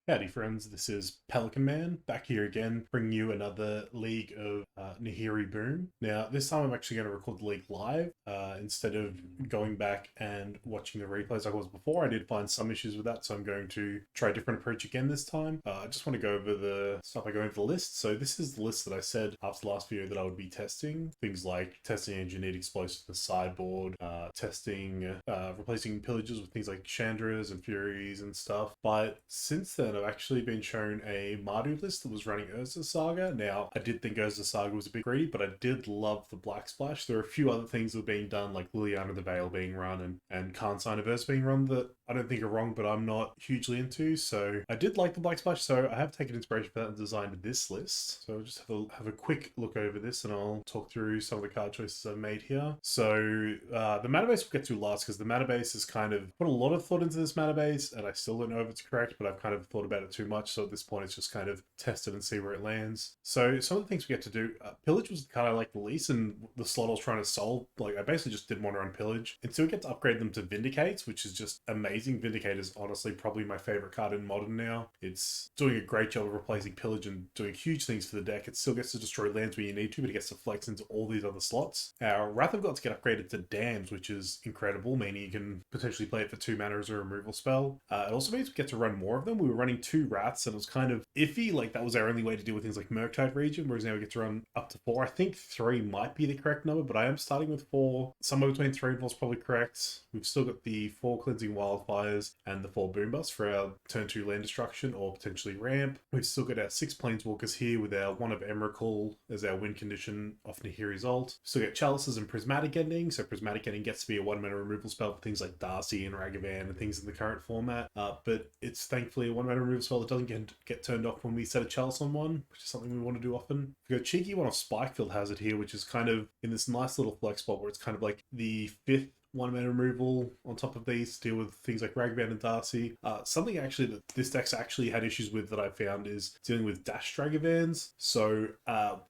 Howdy friends, this is PelicanMan back here again, bringing you another League of Nahiri Boom. Now, this time I'm actually going to record the League live instead of going back and watching the replays like I was before. I did find some issues with that, so I'm going to try a different approach again this time. I just want to go over the stuff by going over the list. So this is the list that I said after the last video that I would be testing. Things like testing engineered explosives in the sideboard, testing, replacing pillages with things like Chandras and Furies and stuff. But since then, I've actually been shown a Mardu list that was running Urza Saga. Now, I did think Urza Saga was a bit greedy, but I did love the Black Splash. There are a few other things that were being done, like Liliana the Veil being run and Khan Sign of Urza being run that I don't think are wrong, but I'm not hugely into. So I did like the Black Splash, so I have taken inspiration for that and designed this list. So I'll just have a quick look over this and I'll talk through some of the card choices I've made here. So the mana base we'll get to last because the mana base has kind of put a lot of thought into this mana base and I still don't know if it's correct, but I've kind of thought about it too much. So at this point, it's just kind of test it and see where it lands. So some of the things we get to do, Pillage was the card I liked the least, and the slot I was trying to solve, like I basically just didn't want to run Pillage until we get to upgrade them to Vindicates, which is just amazing. Vindicate is honestly probably my favorite card in Modern now. It's doing a great job of replacing Pillage and doing huge things for the deck. It still gets to destroy lands where you need to, but it gets to flex into all these other slots. Our Wrath of Gods get upgraded to Dams, which is incredible, meaning you can potentially play it for 2 mana as a removal spell. It also means we get to run more of them. We were running 2 Wraths and it was kind of iffy, like that was our only way to deal with things like Murktide Region, whereas now we get to run up to 4. I think 3 might be the correct number, but I am starting with 4. Somewhere between 3 and 4 is probably correct. We've still got the 4 Cleansing Wildfires and the 4 Boom Busts for our turn 2 land destruction or potentially ramp. We've still got our 6 Planeswalkers here with our 1 of Emrakul as our win condition off Nahiri's ult. Still get Chalices and Prismatic Ending, so Prismatic Ending gets to be a 1 mana removal spell for things like Darcy and Ragavan and things in the current format, but it's thankfully a 1 mana removal spell that doesn't get turned off when we set a Chalice on one, which is something we want to do often. We got cheeky one of Spikefield Hazard here, which is kind of in this nice little flex spot where it's kind of like the 5th 1 mana removal on top of these to deal with things like Ragavan and Darcy. Something actually that this deck's actually had issues with that I found is dealing with Dash Dragavans. So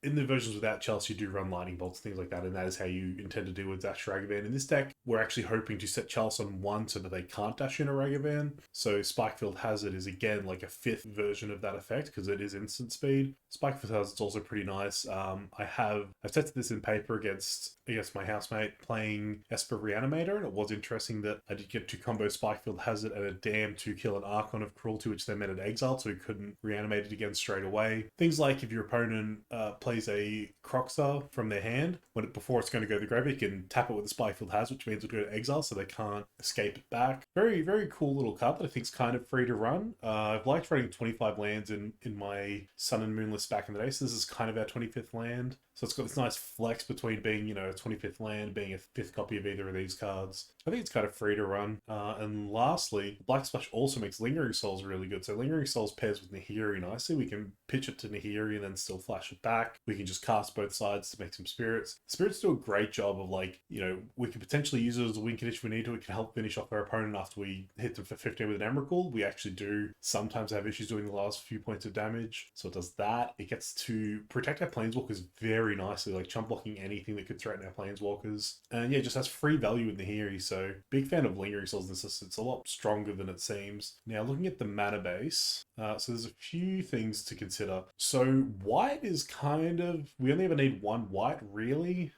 in the versions without Chalice, you do run Lightning Bolts, things like that, and that is how you intend to deal with Dash Dragavan. In this deck, we're actually hoping to set Chalice on 1 so that they can't dash in a Ragavan. So Spikefield Hazard is again like a 5th version of that effect because it is instant speed. Spikefield Hazard's also pretty nice. I've tested this in paper against my housemate playing Esper Reanimator, and it was interesting that I did get to combo Spikefield Hazard and a Dam to kill an Archon of Cruelty, which then meant an Exile, so he couldn't reanimate it again straight away. Things like if your opponent plays a Crocstar from their hand, before it's going to go to the graveyard, you can tap it with a Spikefield Hazard, which means it'll go to Exile, so they can't escape it back. Very, very cool little card that I think is kind of free to run. I've liked running 25 lands in my Sun and Moon list back in the day, so this is kind of our 25th land. So it's got this nice flex between being, a 25th land, being a 5th copy of either of these cards. I think it's kind of free to run. And lastly, Black Splash also makes Lingering Souls really good. So Lingering Souls pairs with Nahiri nicely. We can pitch it to Nahiri and then still flash it back. We can just cast both sides to make some Spirits. Spirits do a great job of we can potentially use it as a win condition if we need to. It can help finish off our opponent after we hit them for 15 with an Emrakul. We actually do sometimes have issues doing the last few points of damage. So it does that. It gets to protect our Planeswalkers very nicely, like chump blocking anything that could threaten our Planeswalkers. And yeah, just has free value in Nahiri. So big fan of Lingering Souls in this list. It's a lot stronger than it seems. Now looking at the mana base, so there's a few things to consider. So white is we only ever need 1 white really,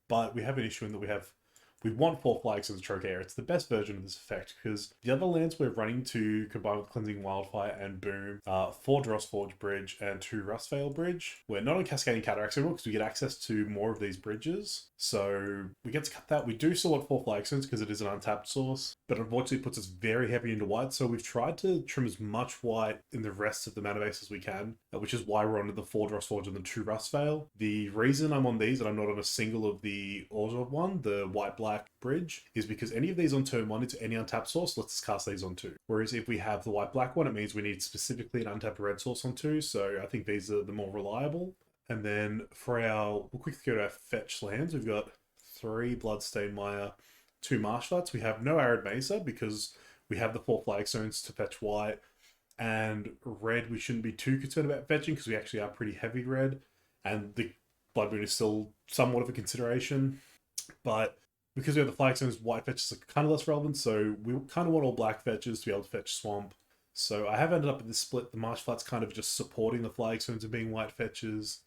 but we have an issue in that we want 4 flags as a Trocaire. It's the best version of this effect because the other lands we're running to combine with Cleansing Wildfire and Boom, 4 Drossforge Bridge and 2 Rustveil Bridge. We're not on Cascading Cataracts anymore because we get access to more of these bridges. So we get to cut that. We do still want 4 Flagstones because it is an untapped source, but unfortunately it puts us very heavy into white. So we've tried to trim as much white in the rest of the mana base as we can, which is why we're on the 4 Drossforge and the 2 Rustveil. The reason I'm on these and I'm not on a single of the Orzhov one, the white-black bridge, is because any of these on turn 1 into any untapped source lets us cast these on 2. Whereas if we have the white-black one, it means we need specifically an untapped red source on 2. So I think these are the more reliable. And then we'll quickly go to our fetch lands. We've got 3 Bloodstained Mire, 2 Marshlights. We have no Arid Mesa because we have the 4 Flagstones to fetch white. And red, we shouldn't be too concerned about fetching because we actually are pretty heavy red. And the Blood Moon is still somewhat of a consideration. But because we have the Flagstones, white fetches are kind of less relevant. So we kind of want all black fetches to be able to fetch Swamp. So I have ended up in this split. The Marsh Flats kind of just supporting the Flagstones and being white fetches.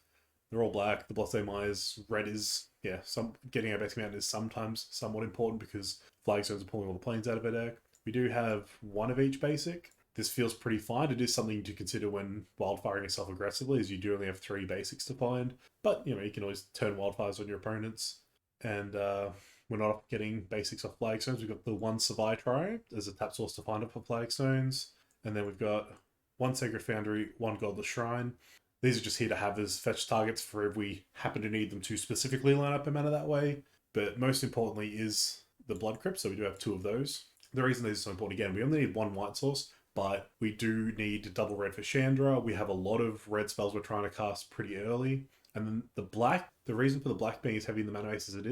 They're all black. The Blossomai is red is, yeah, some getting our basic mountain is sometimes somewhat important because Flagstones are pulling all the planes out of our deck. We do have one of each basic. This feels pretty fine. It is something to consider when wildfiring yourself aggressively, as you do only have 3 basics to find. But, you know, you can always turn wildfires on your opponents. And we're not getting basics off Flagstones. We've got the 1 Savai Trio as a tap source to find up for Flagstones. And then we've got 1 Sacred Foundry, 1 Godless Shrine. These are just here to have as fetch targets for if we happen to need them to specifically line up a mana that way. But most importantly is the Blood Crypt, so we do have 2 of those. The reason these are so important, again, we only need 1 white source, but we do need double red for Chandra. We have a lot of red spells we're trying to cast pretty early. And then the black, the reason for the black being as heavy in the mana base as it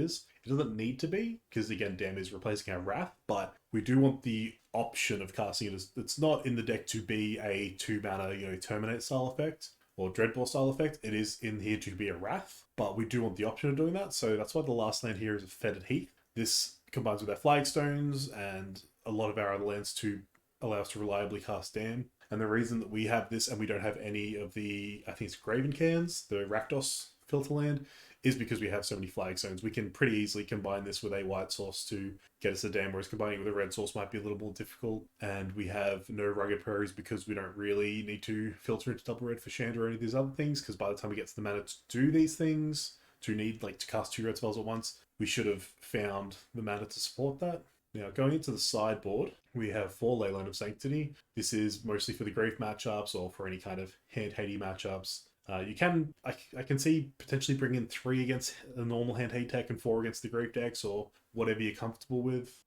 doesn't need to be, because again, Dam is replacing our Wrath, but we do want the option of casting it as, it's not in the deck to be a 2 mana, you know, Terminate style effect or Dreadball style effect. It is in here to be a Wrath, but we do want the option of doing that. So that's why the last land here is a Fetid Heath. This combines with our Flagstones and a lot of our other lands to allow us to reliably cast Dam. And the reason that we have this and we don't have any of the, I think it's Graven Cans, the Rakdos filter land, is because we have so many Flagstones. We can pretty easily combine this with a white source to get us a Dam, whereas combining it with a red source might be a little more difficult. And we have no Rugged Prairies because we don't really need to filter into double red for Chandra or any of these other things, because by the time we get to the mana to do these things, to need like to cast 2 red spells at once, we should have found the mana to support that. Now, going into the sideboard, we have 4 Leyline of Sanctity. This is mostly for the Grave matchups or for any kind of hand-heady matchups. You can, I can see potentially bring in 3 against a normal hand-hate tech and 4 against the Grave decks or whatever you're comfortable with.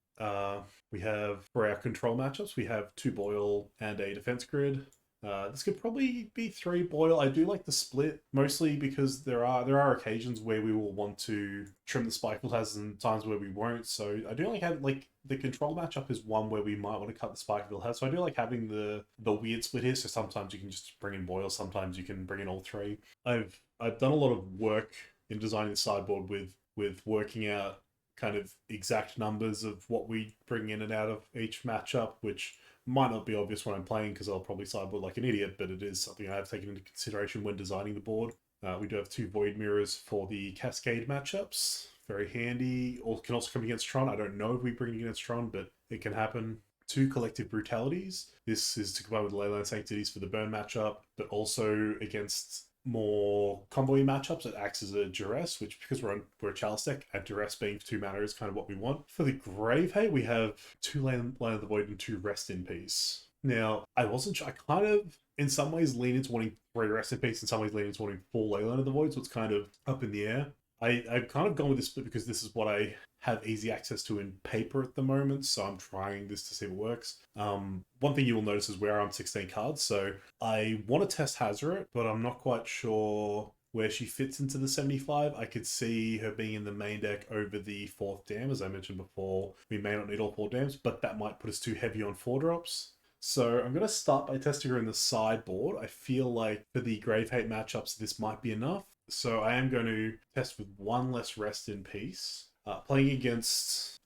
We have, for our control matchups, we have 2 Boil and a Defense Grid. This could probably be 3 Boil. I do like the split, mostly because there are occasions where we will want to trim the Spikefield Hazards and times where we won't. So I do like having, like, the control matchup is one where we might want to cut the Spikefield Hazard. So I do like having the weird split here. So sometimes you can just bring in Boil, sometimes you can bring in all 3. I've done a lot of work in designing the sideboard with working out kind of exact numbers of what we bring in and out of each matchup, which might not be obvious when I'm playing because I'll probably sideboard like an idiot, but it is something I have taken into consideration when designing the board. We do have 2 Void Mirrors for the Cascade matchups. Very handy. Or can also come against Tron. I don't know if we bring it against Tron, but it can happen. 2 Collective Brutalities. This is to combine with Leyline Sanctities for the burn matchup, but also against more combo matchups, it acts as a duress, which because we're a Chalice deck, and duress being 2 mana is kind of what we want. For the Grave Hate, we have 2 Land of the Void and 2 Rest in Peace. Now, I wasn't sure. I kind of, in some ways, lean into wanting 3 Rest in Peace, in some ways lean into wanting 4 Leyline of the Void, so it's kind of up in the air. I've kind of gone with this split because this is what I have easy access to in paper at the moment, so I'm trying this to see if it works. One thing you will notice is where I'm 16 cards, so I want to test Hazoret, but I'm not quite sure where she fits into the 75. I could see her being in the main deck over the 4th Dam, as I mentioned before. We may not need all 4 Dams, but that might put us too heavy on 4 drops. So I'm going to start by testing her in the sideboard. I feel like for the Grave Hate matchups, this might be enough. So I am going to test with 1 less Rest in Peace. Playing against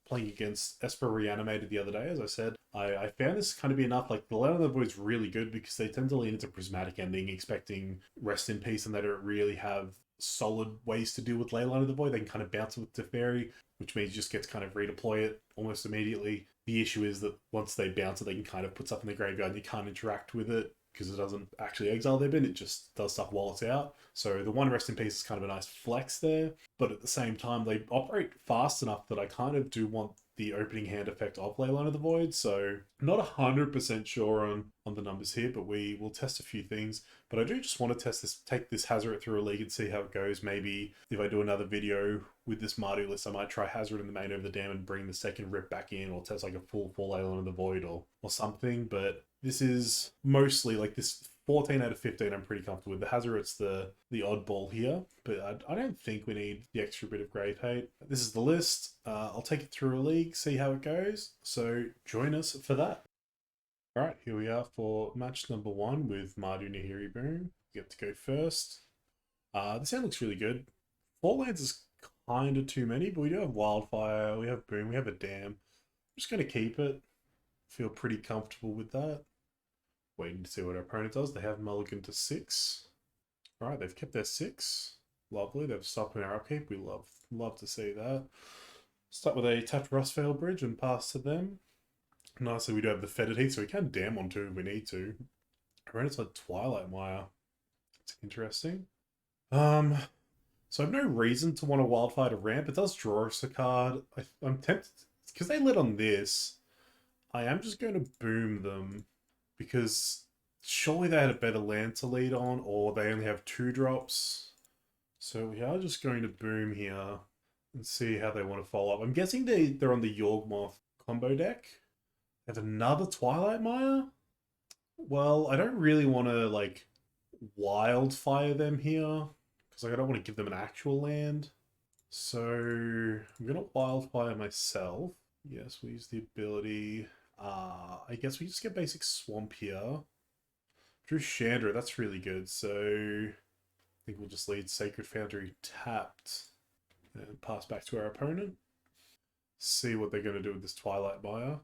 Esper Reanimated the other day, as I said, I found this kind of be enough. Like, the Land of the Void is really good because they tend to lean into Prismatic Ending, expecting Rest in Peace, and they don't really have solid ways to deal with Leyline of the Void. They can kind of bounce it with Teferi, which means you just get to kind of redeploy it almost immediately. The issue is that once they bounce it, they can kind of put stuff in the graveyard and you can't interact with it because it doesn't actually exile their bin, it just does stuff while it's out. So the 1 Rest in Peace is kind of a nice flex there, but at the same time, they operate fast enough that I kind of do want the opening hand effect of Leyline of the Void, so not 100% sure on the numbers here, but we will test a few things. But I do just want to test this, take this Hazoret through a league and see how it goes. Maybe if I do another video with this Mardu list, I might try Hazoret in the main over the Dam and bring the second Rip back in, or test like a full Leyline of the Void or something. But this is mostly like this 14 out of 15 I'm pretty comfortable with. The Hazoret's the oddball here, but I don't think we need the extra bit of Grave Hate. This is the list. I'll take it through a league, see how it goes. So join us for that. All right, here we are for match number 1 with Mardu Nahiri Boom. You get to go first. This hand looks really good. 4 lands is kind of too many, but we do have Wildfire, we have Boom, we have a Dam. I'm just going to keep it. Feel pretty comfortable with that. Waiting to see what our opponent does. They have mulligan to 6. Alright, they've kept their 6. Lovely. They've stopped our upkeep. We love to see that. Start with a tapped Rustveil Bridge and pass to them. Nicely, we do have the Fetid Heath, so we can dam on 2 if we need to. Opponent's like Twilight Mire. It's interesting. So I have no reason to want a Wildfire to ramp. It does draw us a card. I'm tempted, because they lit on this, I am just going to boom them, because surely they had a better land to lead on, or they only have 2 drops. So we are just going to boom here and see how they want to follow up. I'm guessing they're on the Yawgmoth combo deck. They have another Twilight Mire? Well, I don't really want to, like, Wildfire them here, because I don't want to give them an actual land. So I'm going to Wildfire myself. Yes, we use the ability. I guess we just get basic Swamp here. Drew Chandra, that's really good. So I think we'll just lead Sacred Foundry tapped and pass back to our opponent. See what they're going to do with this Twilight Mire.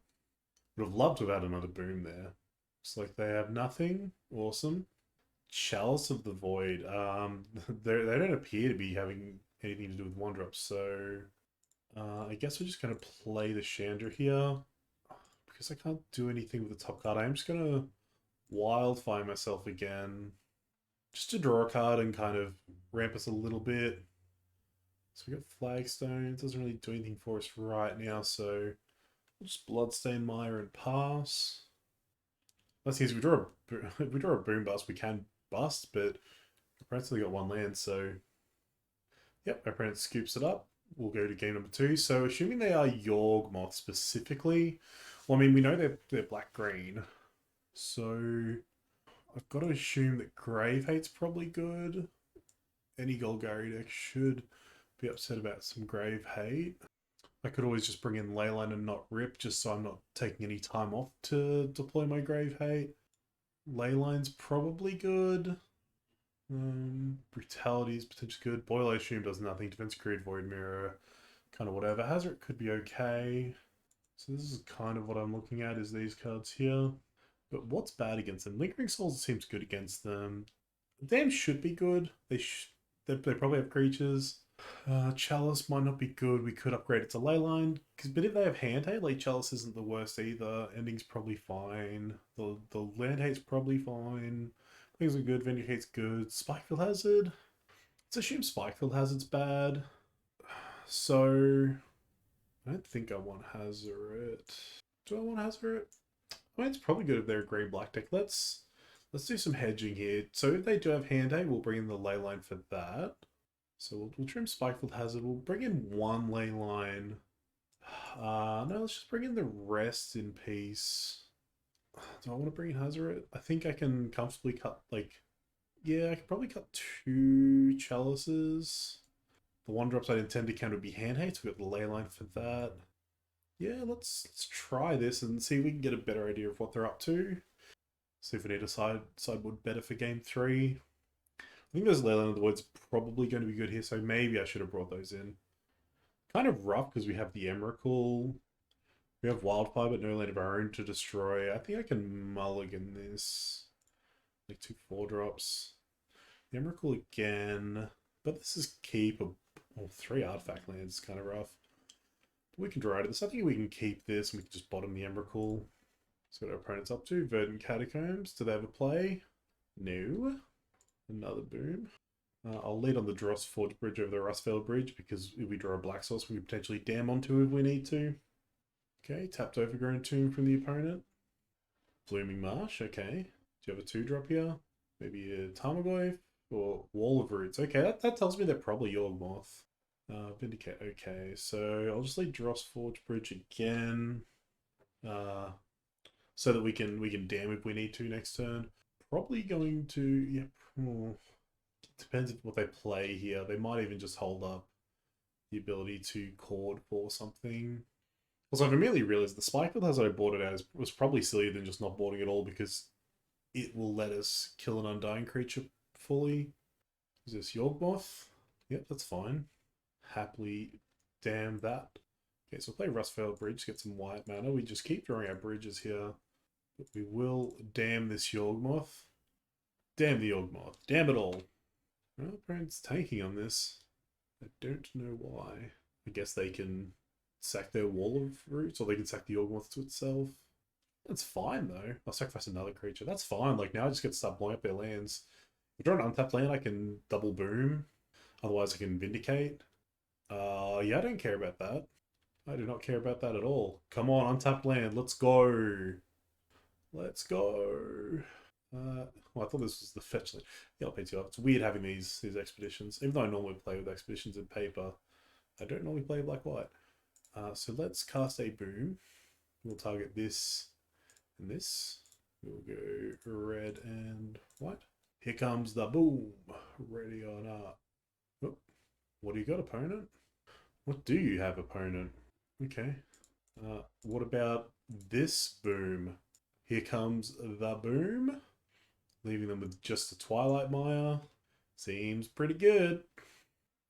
Would have loved to have had another boom there. Looks like they have nothing. Awesome. Chalice of the Void. They don't appear to be having anything to do with 1-drops, so I guess we're just going to play the Chandra here. Because I can't do anything with the top card, I'm just going to Wildfire myself again. Just to draw a card and kind of ramp us a little bit. So we got Flagstone. It doesn't really do anything for us right now, so we'll just Bloodstain Mire and pass. Let's see, if we draw a Boom Bust, we can bust, but our opponent's only got 1 land, so yep, our opponent scoops it up. We'll go to game number 2. So assuming they are Yawgmoth specifically, well, I mean, we know they're black-green, so I've got to assume that Grave Hate's probably good. Any Golgari deck should be upset about some Grave Hate. I could always just bring in Leyline and not Rip, just so I'm not taking any time off to deploy my Grave Hate. Leyline's probably good. Brutality is potentially good. Boil, I assume, does nothing. Defense Creed, Void Mirror, kind of whatever. Hazard could be okay. So this is kind of what I'm looking at, is these cards here. But what's bad against them? Lingering Souls seems good against them. Dam should be good. They probably have creatures. Chalice might not be good. We could upgrade it to Leyline. But if they have Hand Hate, like Chalice isn't the worst either. Ending's probably fine. The Land Hate's probably fine. Things are good. Vindicate's good. Spikefield Hazard. Let's assume Spikefield Hazard's bad. So I don't think I want Hazard. Do I want Hazard? I mean, it's probably good if they're a green-black deck. Let's do some hedging here. So if they do have Hand Hate, we'll bring in the Leyline for that. So we'll trim Spikefield Hazard. We'll bring in 1 Leyline. No, let's just bring in the rest in peace. Do I want to bring in Hazard? I think I can comfortably cut, like, yeah, I could probably cut 2 Chalices. The 1-drops I'd intend to count would be Hand Hates. We've got the Leyline for that. Yeah, let's try this and see if we can get a better idea of what they're up to. See if we need a sideboard better for game 3. I think those Leyline of the Void's probably going to be good here, so maybe I should have brought those in. Kind of rough because we have the Emrakul. We have Wildfire, but no land of our own to destroy. I think I can mulligan this. Like 2 4-drops. The Emrakul again. But this is keep. Well, 3 artifact lands is kind of rough. We can draw out of this. I think we can keep this and we can just bottom the Emrakul. So what our opponent's up to. Verdant Catacombs. Do they have a play? No. Another boom. I'll lead on the Dross Forge Bridge over the Rustveil Bridge because if we draw a black source, we can potentially dam onto if we need to. Okay, tapped Overgrown Tomb from the opponent. Blooming Marsh, okay. Do you have a 2-drop here? Maybe a Tarmogoyf or Wall of Roots. Okay, that tells me they're probably Yawgmoth. Vindicate, okay. So I'll just lead Dross Forge Bridge again. So that we can dam if we need to next turn. Probably going to, yeah, depends what they play here. They might even just hold up the ability to cord for something. Also, I've immediately realized the Spikefield Hazard I bought it as was probably sillier than just not boarding at all because it will let us kill an Undying creature fully. Is this Yawgmoth? Yep, that's fine. Happily damn that. Okay, so we'll play Rustveil Bridge, get some white mana. We just keep drawing our bridges here. But we will damn this Yawgmoth. Damn the Yawgmoth. Damn it all. Well, opponent's tanking on this. I don't know why. I guess they can sack their wall of roots, or they can sack the Yawgmoth to itself. That's fine though. I'll sacrifice another creature. That's fine. Like now I just get to start blowing up their lands. If I draw an untapped land, I can double boom. Otherwise I can vindicate. Yeah, I don't care about that. I do not care about that at all. Come on, untapped land. Let's go. Let's go. Well, I thought this was the fetch land. Yeah, I'll pay 2 up. It's weird having these expeditions. Even though I normally play with expeditions in paper, I don't normally play black-white. So let's cast a boom. We'll target this and this. We'll go red and white. Here comes the boom. Ready or not. Oh, what do you got, opponent? What do you have, opponent? Okay. What about this boom? Here comes the boom. Leaving them with just a Twilight Mire. Seems pretty good.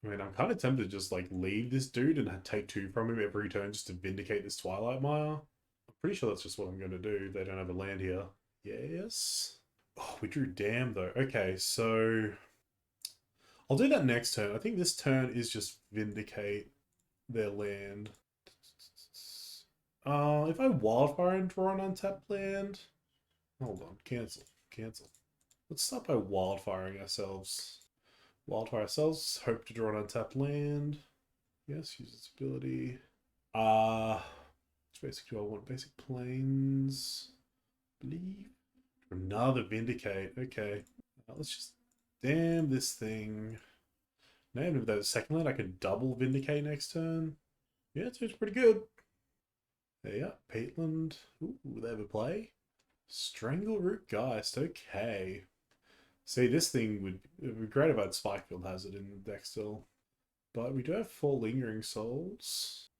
I mean, I'm kind of tempted to just like leave this dude and take 2 from him every turn just to vindicate this Twilight Mire. I'm pretty sure that's just what I'm going to do. They don't have a land here. Yes. Oh, we drew Dam though. Okay, so I'll do that next turn. I think this turn is just vindicate their land. If I wildfire and draw an untapped land, hold on, cancel. Let's start by wildfiring ourselves. Wildfire ourselves. Hope to draw an untapped land. Yes, use its ability. Which basic do I want? Basic planes. Believe. Another vindicate. Okay. Let's just damn this thing. Now with that second land, I can double vindicate next turn. Yeah, it's pretty good. There you go. Peatland. Ooh, they have a play. Strangleroot Geist. Okay. See, this thing would be great if I had Spikefield Hazard in the deck still. But we do have 4 Lingering Souls.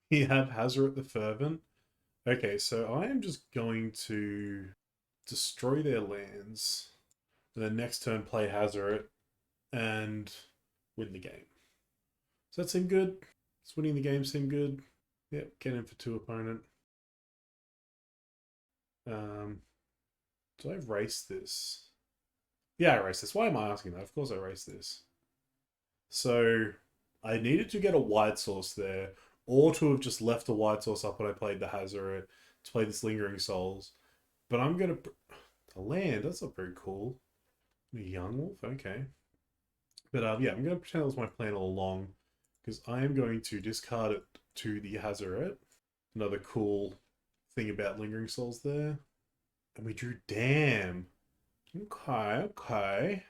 We have Hazoret the Fervent. Okay, so I am just going to destroy their lands. And then next turn play Hazoret and win the game. Does that seem good? Does winning the game seem good? Yep, get in for 2, opponent. Do I erase this? Yeah, I erased this. Why am I asking that? Of course I erased this. So I needed to get a white source there, or to have just left a white source up when I played the Hazoret to play this Lingering Souls. But I'm going to... A land? That's not very cool. A Yawgmoth? Okay. But yeah, I'm going to pretend that was my plan all along, because I am going to discard it to the Hazoret. Another cool thing about Lingering Souls there. And we drew Dam. Okay.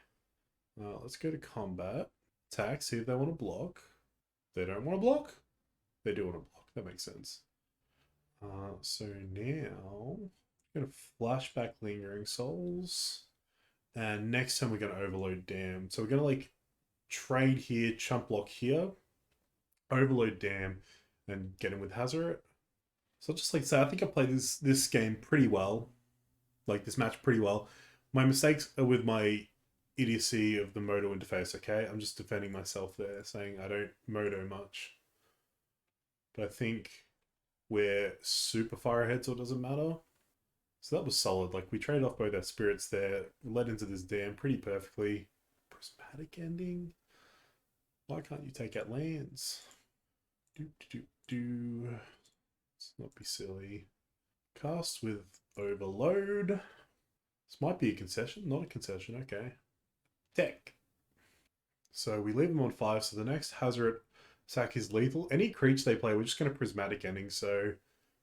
Let's go to combat. Attack, see if they want to block. They don't want to block? They do want to block. That makes sense. So now, I'm going to flashback Lingering Souls. And next time we're going to overload Dam. So we're going to like trade here, chump block here, overload Dam, and get him with Hazoret. So I'll just like say, I think I played this game pretty well. Like this match pretty well. My mistakes are with my idiocy of the Moto interface, okay? I'm just defending myself there, saying I don't Moto much. But I think we're super far ahead, so it doesn't matter. So that was solid. Like, we traded off both our spirits there, led into this Dam pretty perfectly. Prismatic ending? Why can't you take out lands? Let's not be silly. Cast with Overload. This might be a concession, not a concession, okay. Tech. So we leave them on 5, so the next Hazoret sack is lethal. Any creature they play, we're just going to Prismatic Ending, so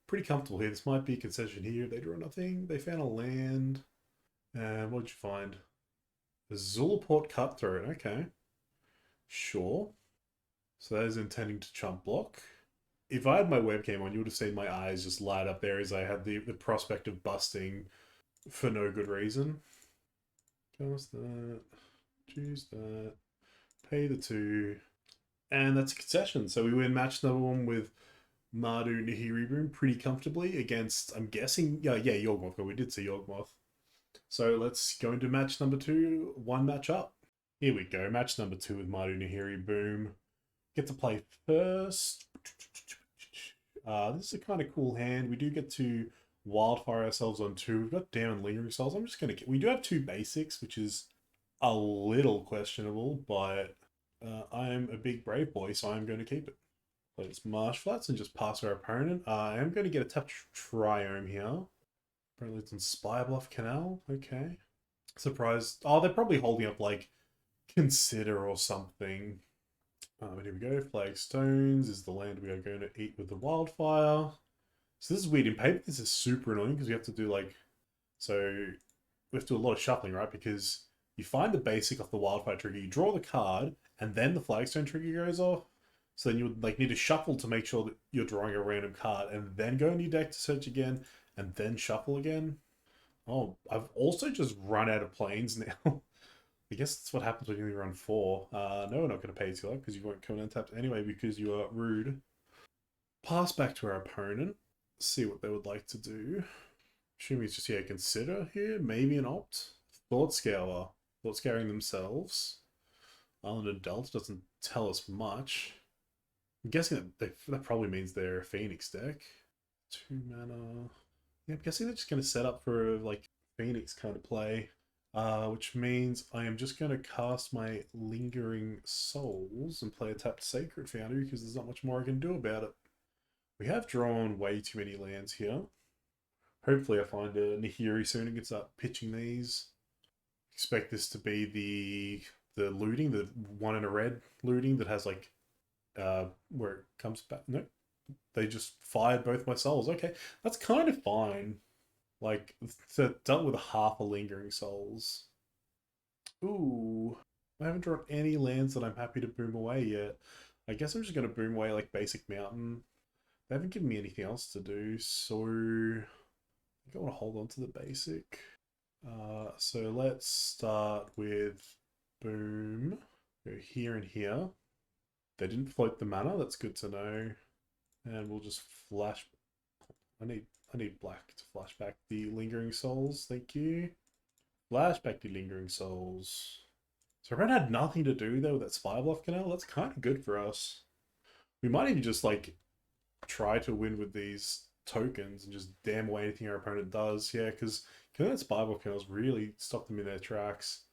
pretty comfortable here. This might be a concession here. They draw nothing. They found a land. And what did you find? A Zulaport Cutthroat, okay. Sure. So that is intending to chump block. If I had my webcam on, you would have seen my eyes just light up there as I had the prospect of busting for no good reason. Cast that. Choose that. Pay the 2. And that's a concession. So we win match number 1 with Mardu Nahiri Boom pretty comfortably against, I'm guessing, yeah, Yawgmoth. We did see Yawgmoth. So let's go into match number 2, 1 match up. Here we go. Match number 2 with Mardu Nahiri Boom. Get to play first. This is a kind of cool hand. We do get to Wildfire ourselves on 2. We've got Dam and Lingering Souls. I'm just going to... We do have 2 basics, which is a little questionable, but I'm a big brave boy, so I'm going to keep it. Play this Marsh Flats and just pass our opponent. I am going to get a touch Triome here. Apparently it's in Spire Bluff Canal. Okay. Surprised. Oh, they're probably holding up like Consider or something. Here we go. Flagstones is the land we are going to eat with the wildfire. So this is weird. In paper, this is super annoying because we have to do like... So we have to do a lot of shuffling, right? Because you find the basic off the wildfire trigger, you draw the card, and then the flagstone trigger goes off. So then you would like need to shuffle to make sure that you're drawing a random card, and then go in your deck to search again, and then shuffle again. Oh, I've also just run out of planes now. I guess that's what happens when you only run 4. No, we're not going to pay 2 life because you won't come in untapped anyway because you are rude. Pass back to our opponent. See what they would like to do. Assuming it's just, yeah, Consider here. Maybe an opt. Thought Scour. Thought Scouring themselves. Island Delta doesn't tell us much. I'm guessing that probably means they're a Phoenix deck. 2 mana. Yeah, I'm guessing they're just going to set up for like Phoenix kind of play. Which means I am just going to cast my Lingering Souls and play a tapped Sacred Foundry because there's not much more I can do about it. We have drawn way too many lands here. Hopefully I find a Nahiri soon and can start pitching these. Expect this to be the looting, the 1 in a red looting that has like where it comes back. No, they just fired both my souls. Okay, that's kind of fine. Like, so dealt with half a Lingering Souls. Ooh, I haven't drawn any lands that I'm happy to boom away yet. I guess I'm just going to boom away like Basic Mountain. They haven't given me anything else to do, so I think I want to hold on to the basic. So let's start with boom. Go here and here. They didn't float the mana, that's good to know. And we'll just flash. I need black to flash back the Lingering Souls, thank you. Flash back the Lingering Souls. So Red had nothing to do though with that Spire Bluff Canal. That's kind of good for us. We might even just like try to win with these tokens and just damn away anything our opponent does. Yeah, because that Spire Bluff Canal's really stopped them in their tracks.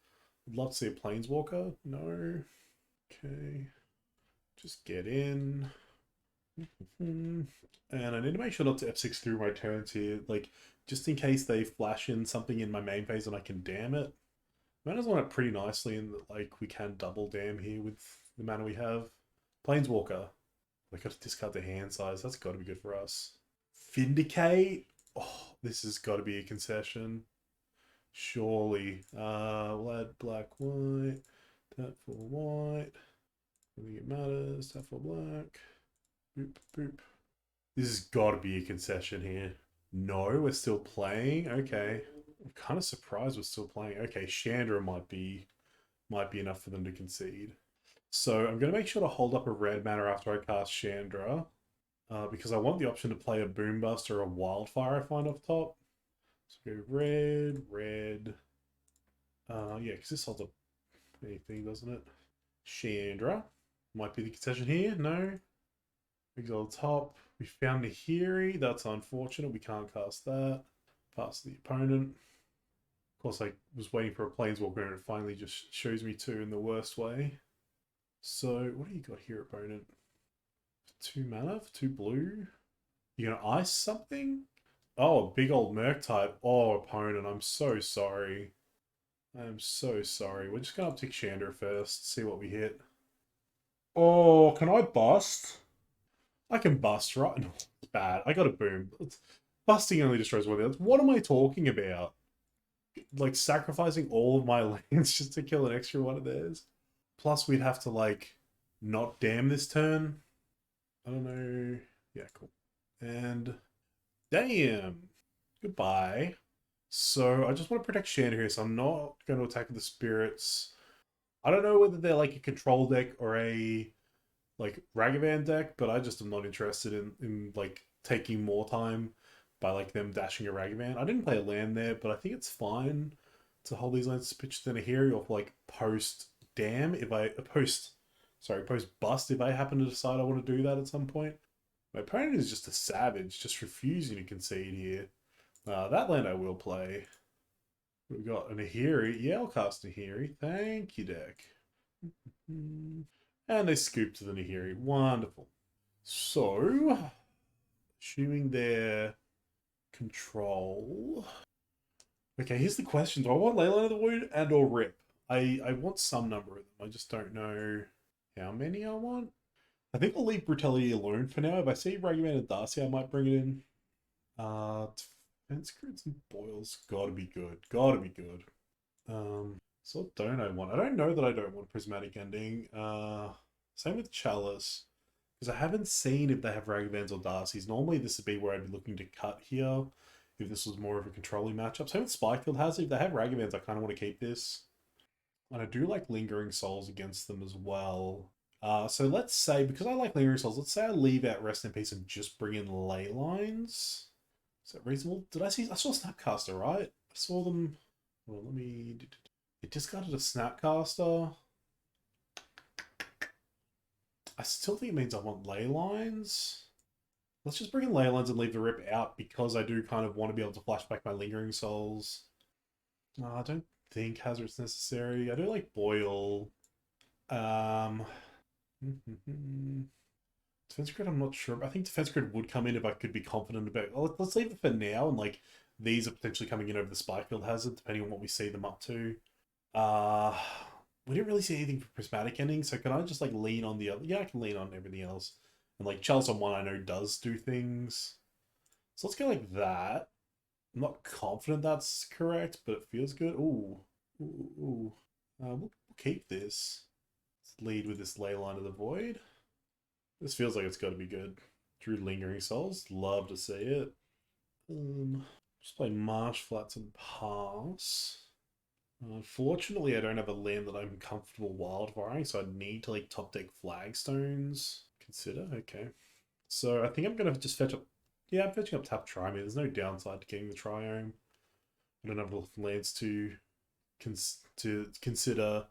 I'd love to see a Planeswalker. No. Okay. Just get in. And I need to make sure not to F6 through my turns here, like, just in case they flash in something in my main phase and I can dam it. Mana's on it pretty nicely in that, like, we can double dam here with the mana we have. Planeswalker. We got to discard the hand size, that's got to be good for us. Vindicate? Oh, this has got to be a concession. Surely. We'll add black, white, tap for white. I think it matters, tap for black. Boop, boop. This has got to be a concession here. No, we're still playing. Okay, I'm kind of surprised we're still playing. Okay, Chandra might be enough for them to concede. So I'm going to make sure to hold up a red mana after I cast Chandra, because I want the option to play a Boom Bust or a Wildfire I find off top. So go red, red. Yeah, because this holds up anything, doesn't it? Chandra might be the concession here. No. Exile top. We found Nahiri. That's unfortunate. We can't cast that. Pass the opponent. Of course, I was waiting for a Planeswalker and it finally just shows me 2 in the worst way. So, what do you got here, opponent? 2 mana for 2 blue? You gonna ice something? Oh, big old Merc type. Oh, opponent, I'm so sorry. I'm so sorry. We're just gonna uptick Chandra first, see what we hit. Oh, can I bust? I can bust, right? No, it's bad. I got a boom. Busting only destroys one of the others. What am I talking about? Like, sacrificing all of my lands just to kill an extra one of theirs? Plus, we'd have to, like, not dam this turn. I don't know. Yeah, cool. And, damn. Goodbye. So, I just want to protect Shanda here, so I'm not going to attack the spirits. I don't know whether they're, like, a control deck or a like Ragavan deck, but I just am not interested in like taking more time by like them dashing a Ragavan. I didn't play a land there, but I think it's fine to hold these lands to pitch to Nahiri or like post dam if I post bust if I happen to decide I want to do that at some point. My opponent is just a savage, just refusing to concede here. That land I will play. We've got a Nahiri. Yeah, I'll cast Nahiri. Thank you, deck. And they scoop to the Nahiri. Wonderful. So, assuming their control. Okay, here's the question. Do I want Leyline of the Wood and or Rip? I want some number of them. I just don't know how many I want. I think I'll leave Brutality alone for now. If I see Ragavan and Darcy, I might bring it in. Defense Grids and Boils. Gotta be good. Gotta be good. So what don't I want? I don't know that I don't want Prismatic Ending. Same with Chalice. Because I haven't seen if they have Ragavans or Darcys. Normally this would be where I'd be looking to cut here. If this was more of a controlling matchup. Same with Spikefield has it. If they have Ragavans, I kind of want to keep this. And I do like Lingering Souls against them as well. So let's say, because I like Lingering Souls, let's say I leave out Rest in Peace and just bring in Ley Lines. Is that reasonable? Did I see? I saw Snapcaster, right? I saw them. Well, let me. It discarded a Snapcaster. I still think it means I want Ley Lines. Let's just bring in Ley Lines and leave the Rip out because I do kind of want to be able to flash back my Lingering Souls. I don't think Hazard's necessary. I do like Boil. Defense Grid, I'm not sure. I think Defense Grid would come in if I could be confident about it. Oh, let's leave it for now. And like these are potentially coming in over the Spikefield Hazard, depending on what we see them up to. We didn't really see anything for Prismatic Ending, so can I just like lean on the other? Yeah, I can lean on everything else. And like Chalice on one I know does do things. So let's go like that. I'm not confident that's correct, but it feels good. Ooh. We'll keep this. Let's lead with this Leyline of the Void. This feels like it's got to be good. Drew Lingering Souls. Love to see it. Just play Marsh Flats and pass. Unfortunately, I don't have a land that I'm comfortable wildfiring, so I need to like top deck Flagstones. Consider, okay. So I think I'm gonna just fetch up. Yeah, I'm fetching up Tap Triome. There's no downside to getting the Triome. I don't have enough lands to consider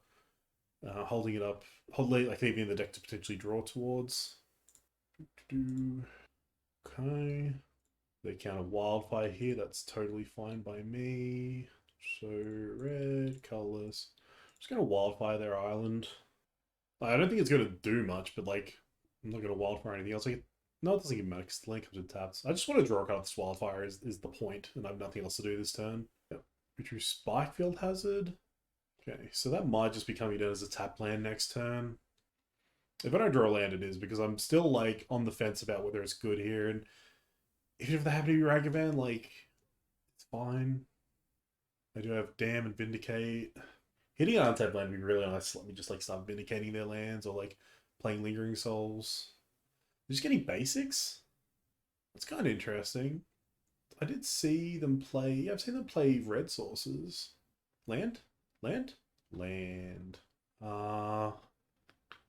holding it up, like leaving the deck to potentially draw towards. Okay. They count a Wildfire here. That's totally fine by me. So red, colorless. Just gonna Wildfire their island. I don't think it's gonna do much, but like I'm not gonna Wildfire anything else. Like, no, it doesn't even matter because the land comes with taps. I just want to draw a card with this Wildfire is the point, and I have nothing else to do this turn. Yep. We drew Spikefield Hazard. Okay, so that might just be coming down as a tap land next turn. If I don't draw a land, it is, because I'm still like on the fence about whether it's good here, and even if they happen to be Ragavan, like it's fine. I do have Dam and Vindicate. Hitting an untapped land would be really nice. Let me just like start vindicating their lands or like playing Lingering Souls. They're just getting basics. That's kind of interesting. I did see them play. Yeah, I've seen them play red sources. Land? Land? Land. I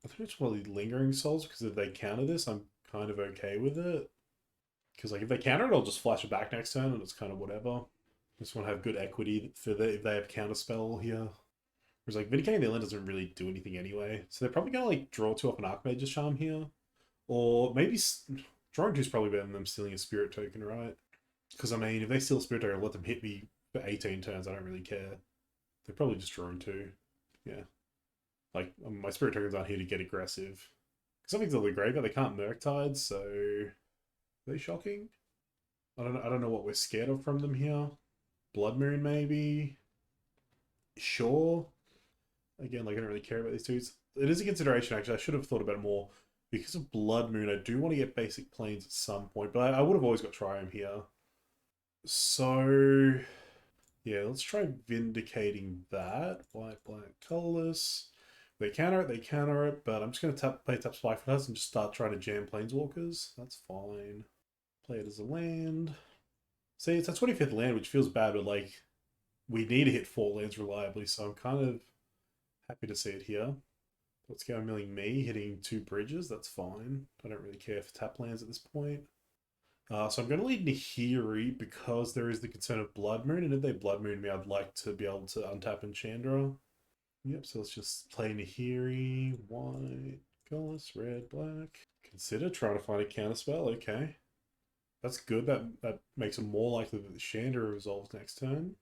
think it's probably Lingering Souls because if they counter this, I'm kind of okay with it. Because like if they counter it, I'll just flash it back next turn and it's kind of whatever. Just want to have good equity for if they have counterspell here. Whereas like Vindicating their land doesn't really do anything anyway. So they're probably going to like draw two off an Archmage's Charm here. Or maybe drawing two is probably better than them stealing a Spirit Token, right? Because I mean, if they steal a Spirit Token, I'll let them hit me for 18 turns. I don't really care. They're probably just drawing two. Yeah. Like, my Spirit Tokens aren't here to get aggressive. Something's on the graveyard, they can't Murktide, so... Are they shocking? I don't know what we're scared of from them here. Blood Moon, maybe? Sure. Again, like, I don't really care about these two. It is a consideration, actually. I should have thought about it more. Because of Blood Moon, I do want to get basic planes at some point, but I would have always got Triumph here. So... Yeah, let's try vindicating that. White, black, colorless. They counter it, but I'm just going to play tap Spike for us and just start trying to jam Planeswalkers. That's fine. Play it as a land. See, it's a 25th land, which feels bad, but like, we need to hit 4 lands reliably, so I'm kind of happy to see it here. Let's go milling me, hitting 2 bridges, that's fine. I don't really care for tap lands at this point. So I'm going to lead Nahiri because there is the concern of Blood Moon, and if they Blood Moon me, I'd like to be able to untap Enchandra. Yep, so let's just play Nahiri, white, colorless, red, black. Consider trying to find a counterspell, okay. That's good. That makes it more likely that the Chandra resolves next turn.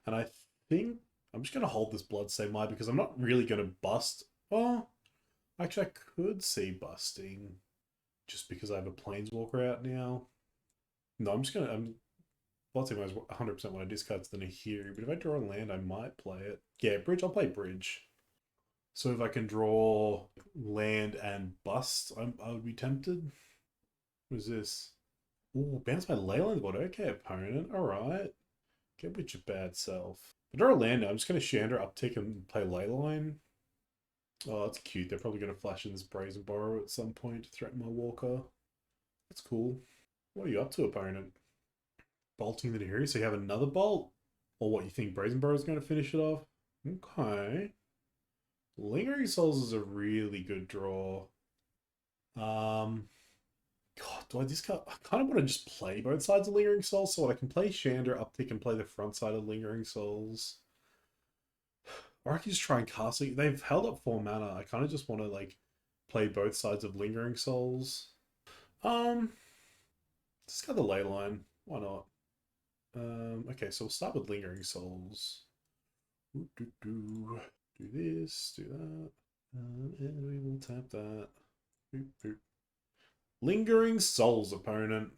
And I think I'm just gonna hold this Bloodstain Might because I'm not really gonna bust. Oh, actually, I could see busting just because I have a Planeswalker out now. No, I'm Bloodstain Might is 100% when I discard the Nahiri, but if I draw a land, I might play it. Yeah, Bridge. I'll play Bridge. So if I can draw land and bust, I would be tempted. What is this? Ooh, bounce my Leyland board. Okay, opponent. Alright. Get with your bad self. If I draw a land now, I'm just going to Chandra uptick and play Leyline. Oh, that's cute. They're probably going to flash in this Brazen Borrow at some point to threaten my Walker. That's cool. What are you up to, opponent? Bolting the Nahiri, so you have another bolt? Or what, you think Brazen Borrow is going to finish it off? Okay. Lingering Souls is a really good draw. God, do I discard? I kind of want to just play both sides of Lingering Souls so I can play Chandra, uptick, and play the front side of Lingering Souls. Or I can just try and cast it. They've held up 4 mana. I kind of just want to, like, play both sides of Lingering Souls. Discard the ley line. Why not? Okay, so we'll start with Lingering Souls. Do this, do that. And we will tap that. Boop, boop. Lingering Souls, opponent.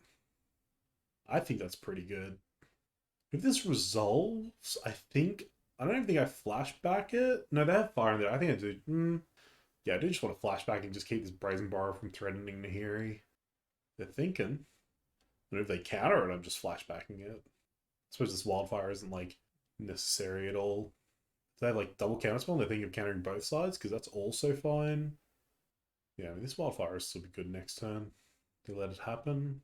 I think that's pretty good. If this resolves, I don't even think I flashback it. No, they have fire in there. I think I do. Yeah, I do just want to flashback and just keep this Brazen Borrow from threatening Nahiri. They're thinking. And if they counter it, I'm just flashbacking it. I suppose this Wildfire isn't, like, necessary at all. If they have, like, double counterspell and they think of countering both sides, because that's also fine. Yeah, I mean, this Wildfire will still be good next turn. They let it happen.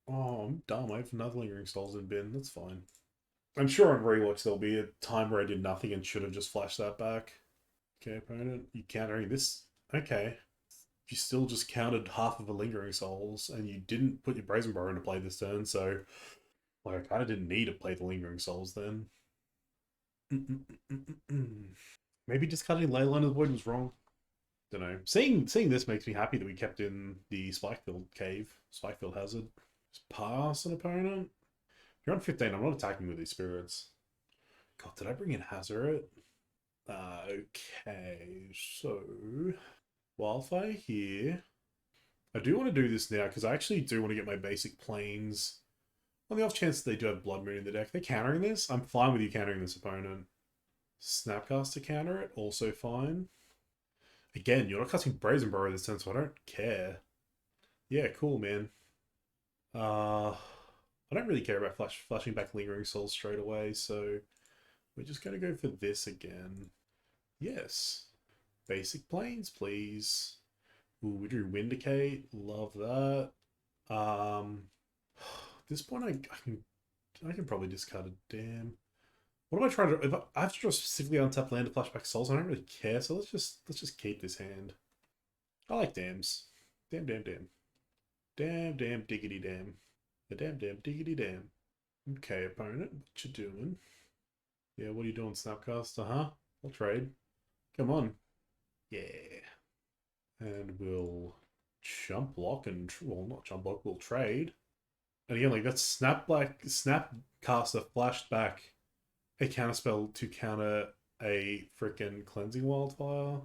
Oh, I'm dumb. I have another Lingering Souls in bin. That's fine. I'm sure on rewatch there'll be a time where I did nothing and should have just flashed that back. Okay, opponent, you countering this. Okay. You still just counted half of a Lingering Souls and you didn't put your Brazen Borrow into play this turn, so like I kind of didn't need to play the Lingering Souls then. Maybe discarding Leyline of the Void was wrong. Don't know. Seeing this makes me happy that we kept in the Spikefield cave, Spikefield Hazard. Just pass an opponent. If you're on 15, I'm not attacking with these spirits. God, did I bring in Hazard? Okay, so Wildfire here. I do want to do this now because I actually do want to get my basic planes. On the off chance that they do have Blood Moon in the deck, they're countering this. I'm fine with you countering this opponent. Snapcast to counter it, also fine. Again, you're not casting Brazen Borrow this turn, so I don't care. Yeah, cool, man. I don't really care about flashing back Lingering Souls straight away, so we're just going to go for this again. Yes. Basic planes, please. Ooh, we drew Windicate. Love that. At this point, I can probably discard a Dam. What am I trying to do? If I have to draw specifically untap land to flashback souls, I don't really care, so let's just keep this hand. I like dams. Damn, damn, damn. Damn, damn, diggity damn. The damn, damn, diggity damn. Okay, opponent, what you doing? Yeah, what are you doing, Snapcast? Uh-huh. I'll trade. Come on. Yeah. And we'll jump block and, well, not jump block, we'll trade. And again, like, that's Snapcaster flashed back a counterspell to counter a freaking Cleansing Wildfire.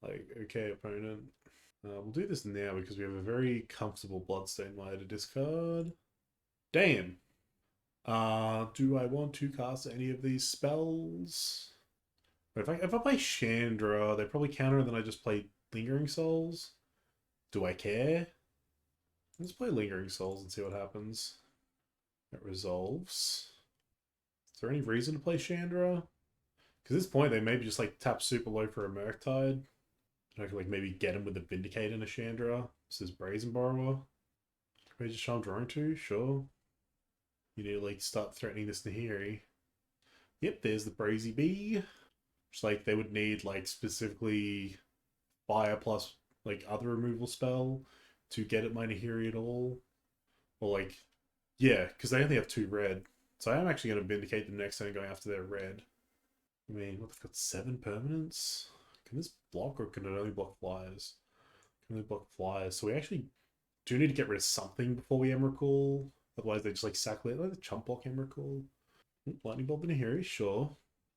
Like, okay, opponent. We'll do this now because we have a very comfortable Bloodstained Might to discard. Damn. Do I want to cast any of these spells? If I play Chandra, they probably counter and then I just play Lingering Souls. Do I care? Let's play Lingering Souls and see what happens. It resolves. Is there any reason to play Chandra? Because at this point, they maybe just like tap super low for a Murktide. And I could like maybe get him with a Vindicate and a Chandra. This is Brazen Borrower. Can I just show him drawing to? Sure. You need to like start threatening this Nahiri. Yep, there's the Brazy Bee. Which like they would need like specifically fire plus like other removal spell to get at my Nahiri at all. Or like, yeah, because they only have 2 red. So I am actually going to Vindicate them next turn going after their red. I mean, what, they've got 7 permanents? Can this block or can it only block flyers? Can only block flyers. So we actually do need to get rid of something before we Emrakul. Otherwise, they just like sack like the chump block Emrakul. Lightning Bolt Nahiri, sure.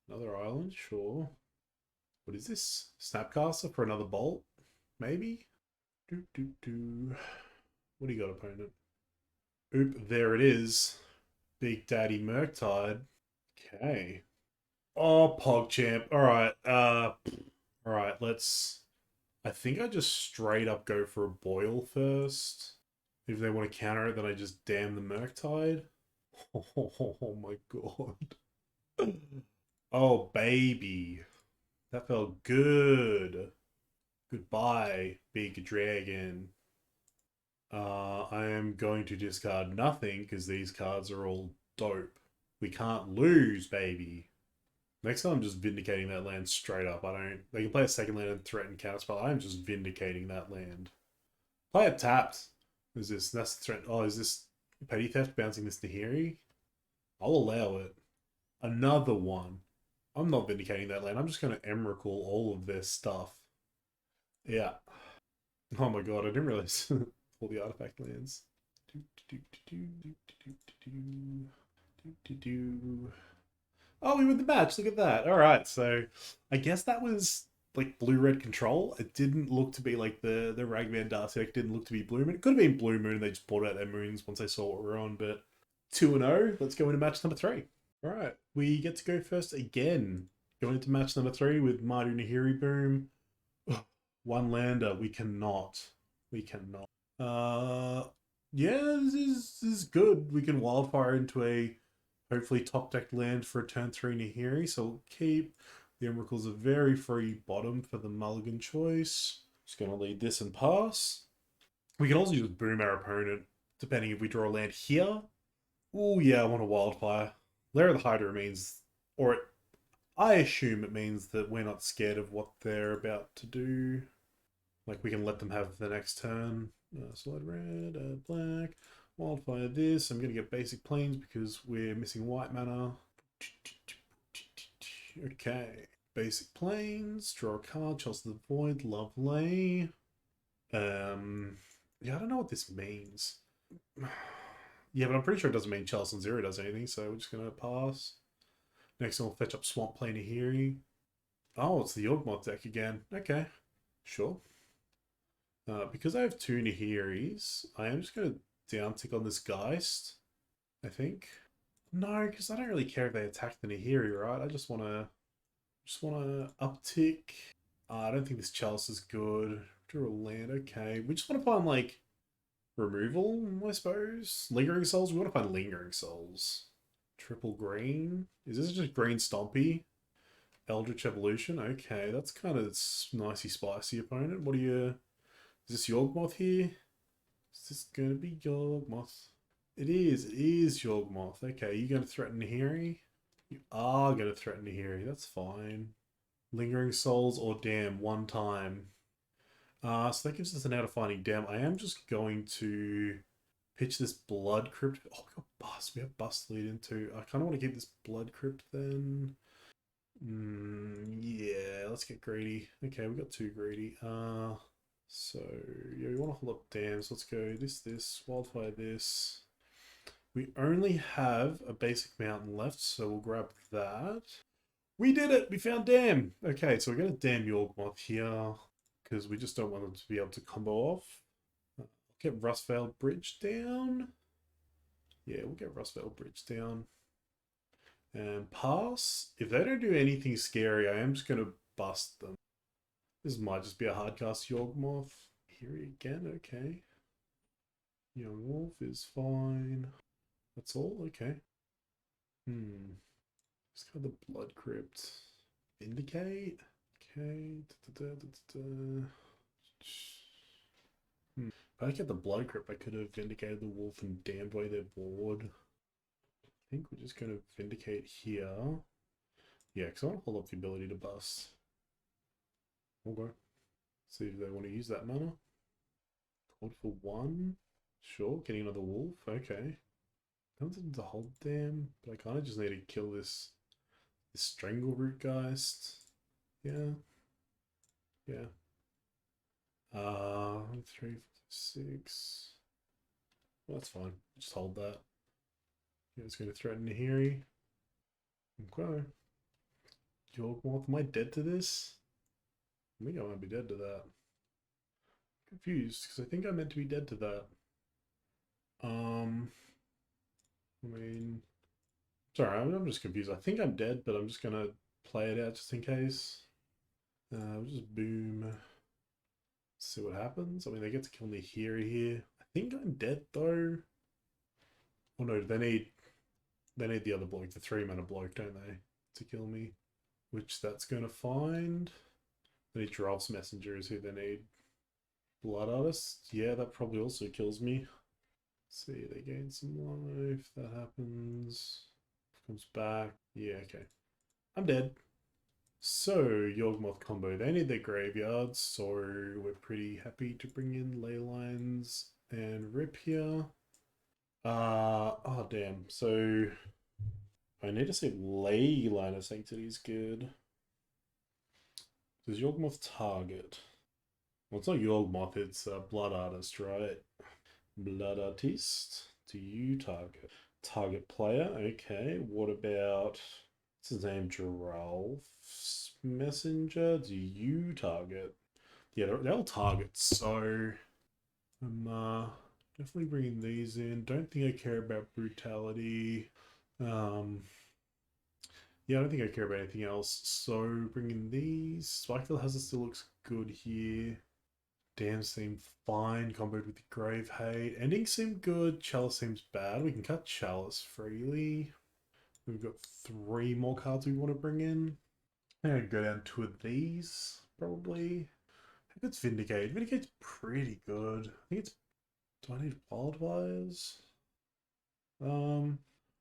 Another island, sure. What is this? Snapcaster for another bolt? Maybe? What do you got, opponent? Oop, there it is. Big Daddy Murktide. Okay. Oh, PogChamp. Alright, alright, let's... I think I just straight up go for a boil first. If they want to counter it, then I just damn the Murktide. Oh my god. Oh, baby. That felt good. Goodbye, big dragon. I am going to discard nothing because these cards are all dope. We can't lose, baby. Next time I'm just vindicating that land straight up. I don't... They can play a second land and threaten counterspell. I'm just vindicating that land. Play it tapped. Is this... That's the threat. Oh, is this Petty Theft bouncing this Nahiri? I'll allow it. Another one. I'm not vindicating that land. I'm just going to Emrakul all of their stuff. Yeah. Oh my god, I didn't realize all the artifact lands. Oh, we win the match. Look at that. All right, so I guess that was like blue-red control. It didn't look to be like the Ragman Darcy deck didn't look to be Blue Moon. It could have been Blue Moon. They just bought out their moons once they saw what we were on. But 2-0. Let's go into match number 3. All right, we get to go first again. Going into match number 3 with Nahiri Boom. One lander. We cannot. We cannot. Yeah, this is good. We can wildfire into a hopefully top deck land for a turn 3 Nahiri. So we'll keep. The Emrakul's a very free bottom for the mulligan choice. Just going to lead this and pass. We can also just boom our opponent, depending if we draw a land here. Oh yeah, I want a wildfire. Lair of the Hydra means, or it, I assume it means that we're not scared of what they're about to do. Like we can let them have the next turn. Slide red, black. Wildfire this. I'm going to get basic planes because we're missing white mana. Okay. Basic planes. Draw a card. Chalice of the Void. Lovely. Yeah, I don't know what this means. Yeah, but I'm pretty sure it doesn't mean Chalice on 0 does anything, so we're just going to pass. Next one, we'll fetch up Swamp Plane Nahiri. Oh, it's the Yawgmoth deck again. Okay. Sure. Because I have 2 Nahiris, I am just going to downtick on this Geist, I think. No, because I don't really care if they attack the Nahiri, right? I just want to uptick. I don't think this Chalice is good. Draw a land, okay. We just want to find, like, removal, I suppose? Lingering Souls? We want to find Lingering Souls. Triple green? Is this just green Stompy? Eldritch Evolution? Okay, that's kind of nicey spicy, opponent. What do you... Is this Yawgmoth here? Is this going to be Yawgmoth? It is Yawgmoth. Okay, you're going to threaten Nahiri? You are going to threaten Nahiri, that's fine. Lingering Souls or Dam, one time. So that gives us an out of finding Dam. I am just going to pitch this Blood Crypt. Oh, we got Bust. We have Bust to lead into. I kind of want to keep this Blood Crypt then. Yeah, let's get greedy. Okay, we got 2 greedy. So, yeah, we want to hold up dams. Let's go this, wildfire this. We only have a basic mountain left, so we'll grab that. We did it! We found dam! Okay, so we're going to dam Yawgmoth here, because we just don't want them to be able to combo off. Get Rustvale Bridge down. Yeah, we'll get Rustvale Bridge down. And pass. If they don't do anything scary, I am just going to bust them. This might just be a hardcast Yawgmoth. Here again, okay. Young Wolf is fine. That's all, okay. Just got the Blood Crypt. Vindicate? Okay. If I get the Blood Crypt, I could have Vindicated the Wolf and damned away their board. I think we're just going to Vindicate here. Yeah, because I want to hold up the ability to bust. Okay. See if they want to use that mana. Called for 1. Sure, getting another wolf. Okay. Don't to hold them, but I kind of just need to kill this Strangleroot Geist. Yeah. Yeah. 3, 6. Well, that's fine. Just hold that. Yeah, it's going to threaten Nahiri. Okay. Yawgmoth, am I dead to this? I think I might be dead to that. Confused, because I think I meant to be dead to that. I mean, sorry, I'm just confused. I think I'm dead, but I'm just gonna play it out just in case. We'll just boom. See what happens. I mean, they get to kill me here. I think I'm dead though. Oh no, they need the other bloke, the 3-mana bloke, don't they, to kill me? Which that's gonna find. They need Giraffe's Messenger is who they need. Blood Artist, yeah, that probably also kills me. Let's see, they gain some life. That happens. Comes back. Yeah, okay. I'm dead. So, Yawgmoth combo, they need their graveyards, so we're pretty happy to bring in ley lines and rip here. Oh damn, so I need to see if Leyline of Sanctity is good. Does Yawgmoth target? Well, it's not Yawgmoth, it's Blood Artist, right? Blood Artist. Do you target? Target player, okay. What about, what's his name? Giraffe's Messenger? Do you target? Yeah, they'll target, so I'm definitely bringing these in. Don't think I care about Brutality. Yeah, I don't think I care about anything else. So bringing these. Spikefield Hazard still looks good here. Dam seem fine, comboed with the Grave Hate. Endings seem good. Chalice seems bad. We can cut Chalice freely. We've got 3 more cards we want to bring in. I'm going to go down 2 of these, probably. I think it's Vindicate. Vindicate's pretty good. I think it's... Do I need Wildfires? Oh,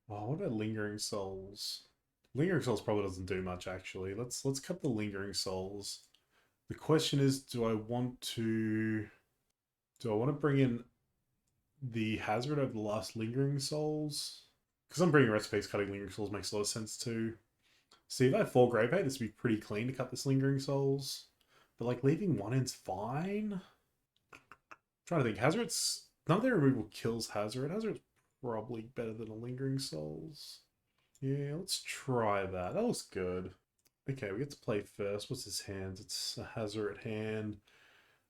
what about Lingering Souls? Lingering Souls probably doesn't do much, actually. Let's cut the Lingering Souls. The question is, do I want to bring in the Hazard over the last Lingering Souls? Because I'm bringing recipes, cutting Lingering Souls makes a lot of sense too. See, if I have 4 Grave Hate, this would be pretty clean to cut this Lingering Souls. But like leaving 1 in's fine. I'm trying to think, Hazard's none of their removal kills Hazard. Hazard's probably better than a Lingering Souls. Yeah, let's try that. That looks good. Okay, we get to play first. What's his hands? It's a Hazard hand.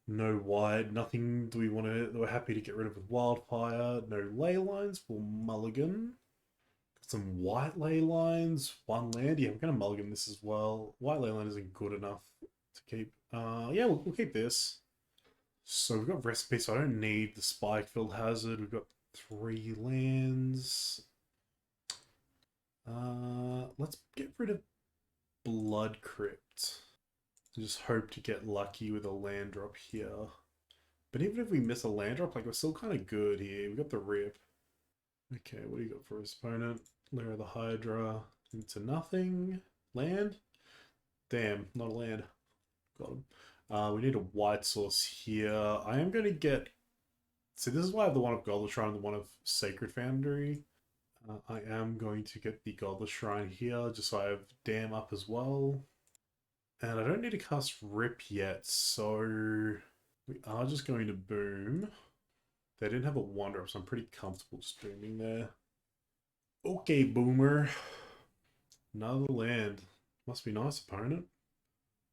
No wide. Nothing do we want to... We're happy to get rid of with Wildfire. No ley lines. We'll mulligan. Got some white ley lines. 1 land. Yeah, we're going to mulligan this as well. White ley line isn't good enough to keep. Yeah, we'll keep this. So we've got Recipe, so I don't need the Spikefield Hazard. We've got 3 lands. Let's get rid of Blood Crypt. Just hope to get lucky with a land drop here. But even if we miss a land drop, like we're still kind of good here. We got the rip. Okay, what do you got for his opponent? Lair of the Hydra into nothing. Land? Damn, not a land. Got him. We need a white source here. I am going to get... See, this is why I have the one of Godless Shrine and the one of Sacred Foundry. I am going to get the Godless Shrine here, just so I have Dam up as well. And I don't need to cast Rip yet, so we are just going to boom. They didn't have a 1-drop, so I'm pretty comfortable just booming there. Okay, Boomer. Another land. Must be nice, opponent.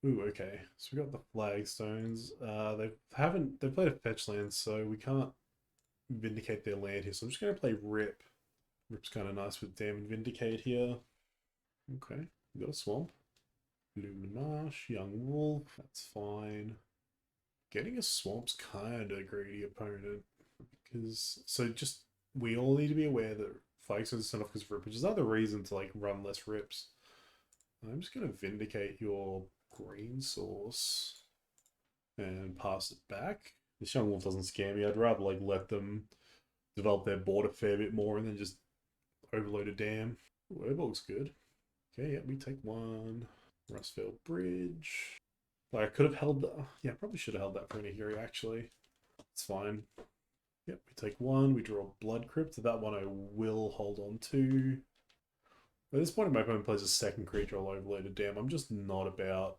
Ooh, okay. So we got the Flagstones. They've played a fetch land, so we can't vindicate their land here. So I'm just going to play Rip. Rip's kind of nice with Dam and Vindicate here. Okay, we got a Swamp. Luminash, Young Wolf, that's fine. Getting a Swamp's kind of greedy opponent. Because, so just, we all need to be aware that Flagstones is sent off because of Rip, which is another reason to like run less Rips. I'm just going to Vindicate your green source and pass it back. This Young Wolf doesn't scare me. I'd rather like let them develop their board a fair bit more and then just overload a Dam. Ooh, that looks good. Okay, yeah, we take 1. Rustfield Bridge. Like, I could have held that. Yeah, probably should have held that for Nahiri, actually. It's fine. Yep, we take 1. We draw Blood Crypt. That one I will hold on to. At this point, if my opponent plays a second creature, I'll overload a Dam. I'm just not about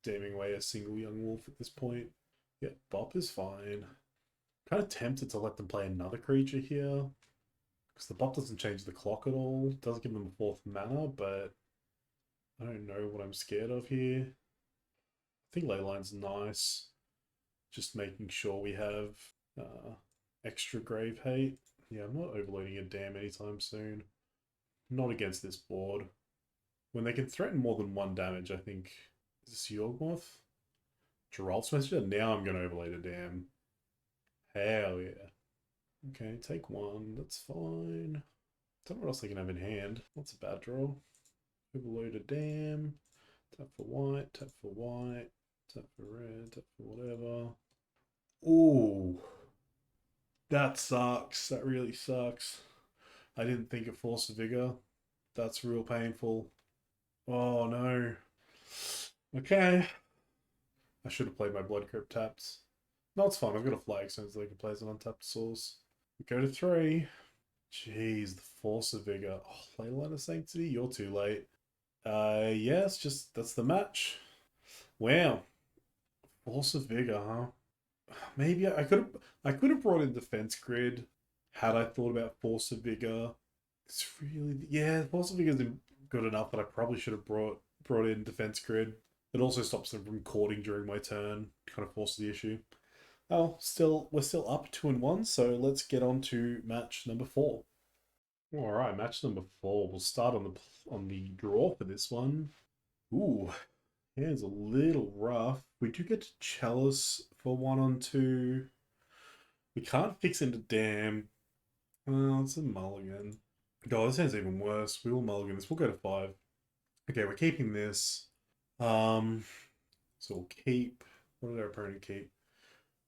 damming away a single Young Wolf at this point. Yep, Bop is fine. Kind of tempted to let them play another creature here. Because the buff doesn't change the clock at all. It doesn't give them a 4th mana, but I don't know what I'm scared of here. I think Leyline's nice. Just making sure we have extra grave hate. Yeah, I'm not overloading a dam anytime soon. Not against this board. When they can threaten more than 1 damage, I think. Is this Yawgmoth? Giraffe's Messenger? Now I'm going to overload a dam. Hell yeah. Okay, take 1. That's fine. Don't know what else they can have in hand. That's a bad draw. Overload a dam. Tap for white, tap for white, tap for red, tap for whatever. Ooh. That sucks. That really sucks. I didn't think of Force of Vigor. That's real painful. Oh no. Okay. I should have played my Blood Crypt taps. No, it's fine. I've got a flag so they can play as an untapped source. We go to 3. Jeez, the Force of Vigor. Oh, Leyline of Sanctity? You're too late. Yeah, it's just, that's the match. Wow. Force of Vigor, huh? Maybe I could have brought in Defense Grid had I thought about Force of Vigor. It's really, yeah, Force of Vigor isn't good enough, but I probably should have brought in Defense Grid. It also stops them from courting during my turn, kind of forces the issue. Oh, we're still up 2-1, so let's get on to match number 4. All right, match number 4. We'll start on the draw for this one. Ooh, yeah, it's a little rough. We do get to Chalice for 1-2. We can't fix into Dam. Well, it's a mulligan. God, this sounds even worse. We will mulligan this. We'll go to 5. Okay, we're keeping this. So we'll keep. What did our opponent keep?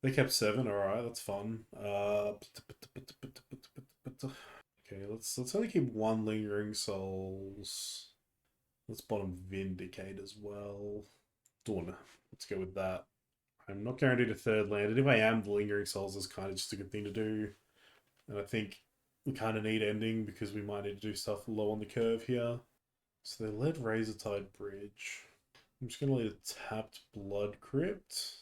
They kept 7. All right, that's fun. Okay, let's only keep 1 Lingering Souls. Let's bottom Vindicate as well. Dawn. Let's go with that. I'm not guaranteed a 3rd land, and if I am, the Lingering Souls is kind of just a good thing to do. And I think we kind of need ending because we might need to do stuff low on the curve here. So they led Razortide Bridge. I'm just going to lead a tapped Blood Crypt.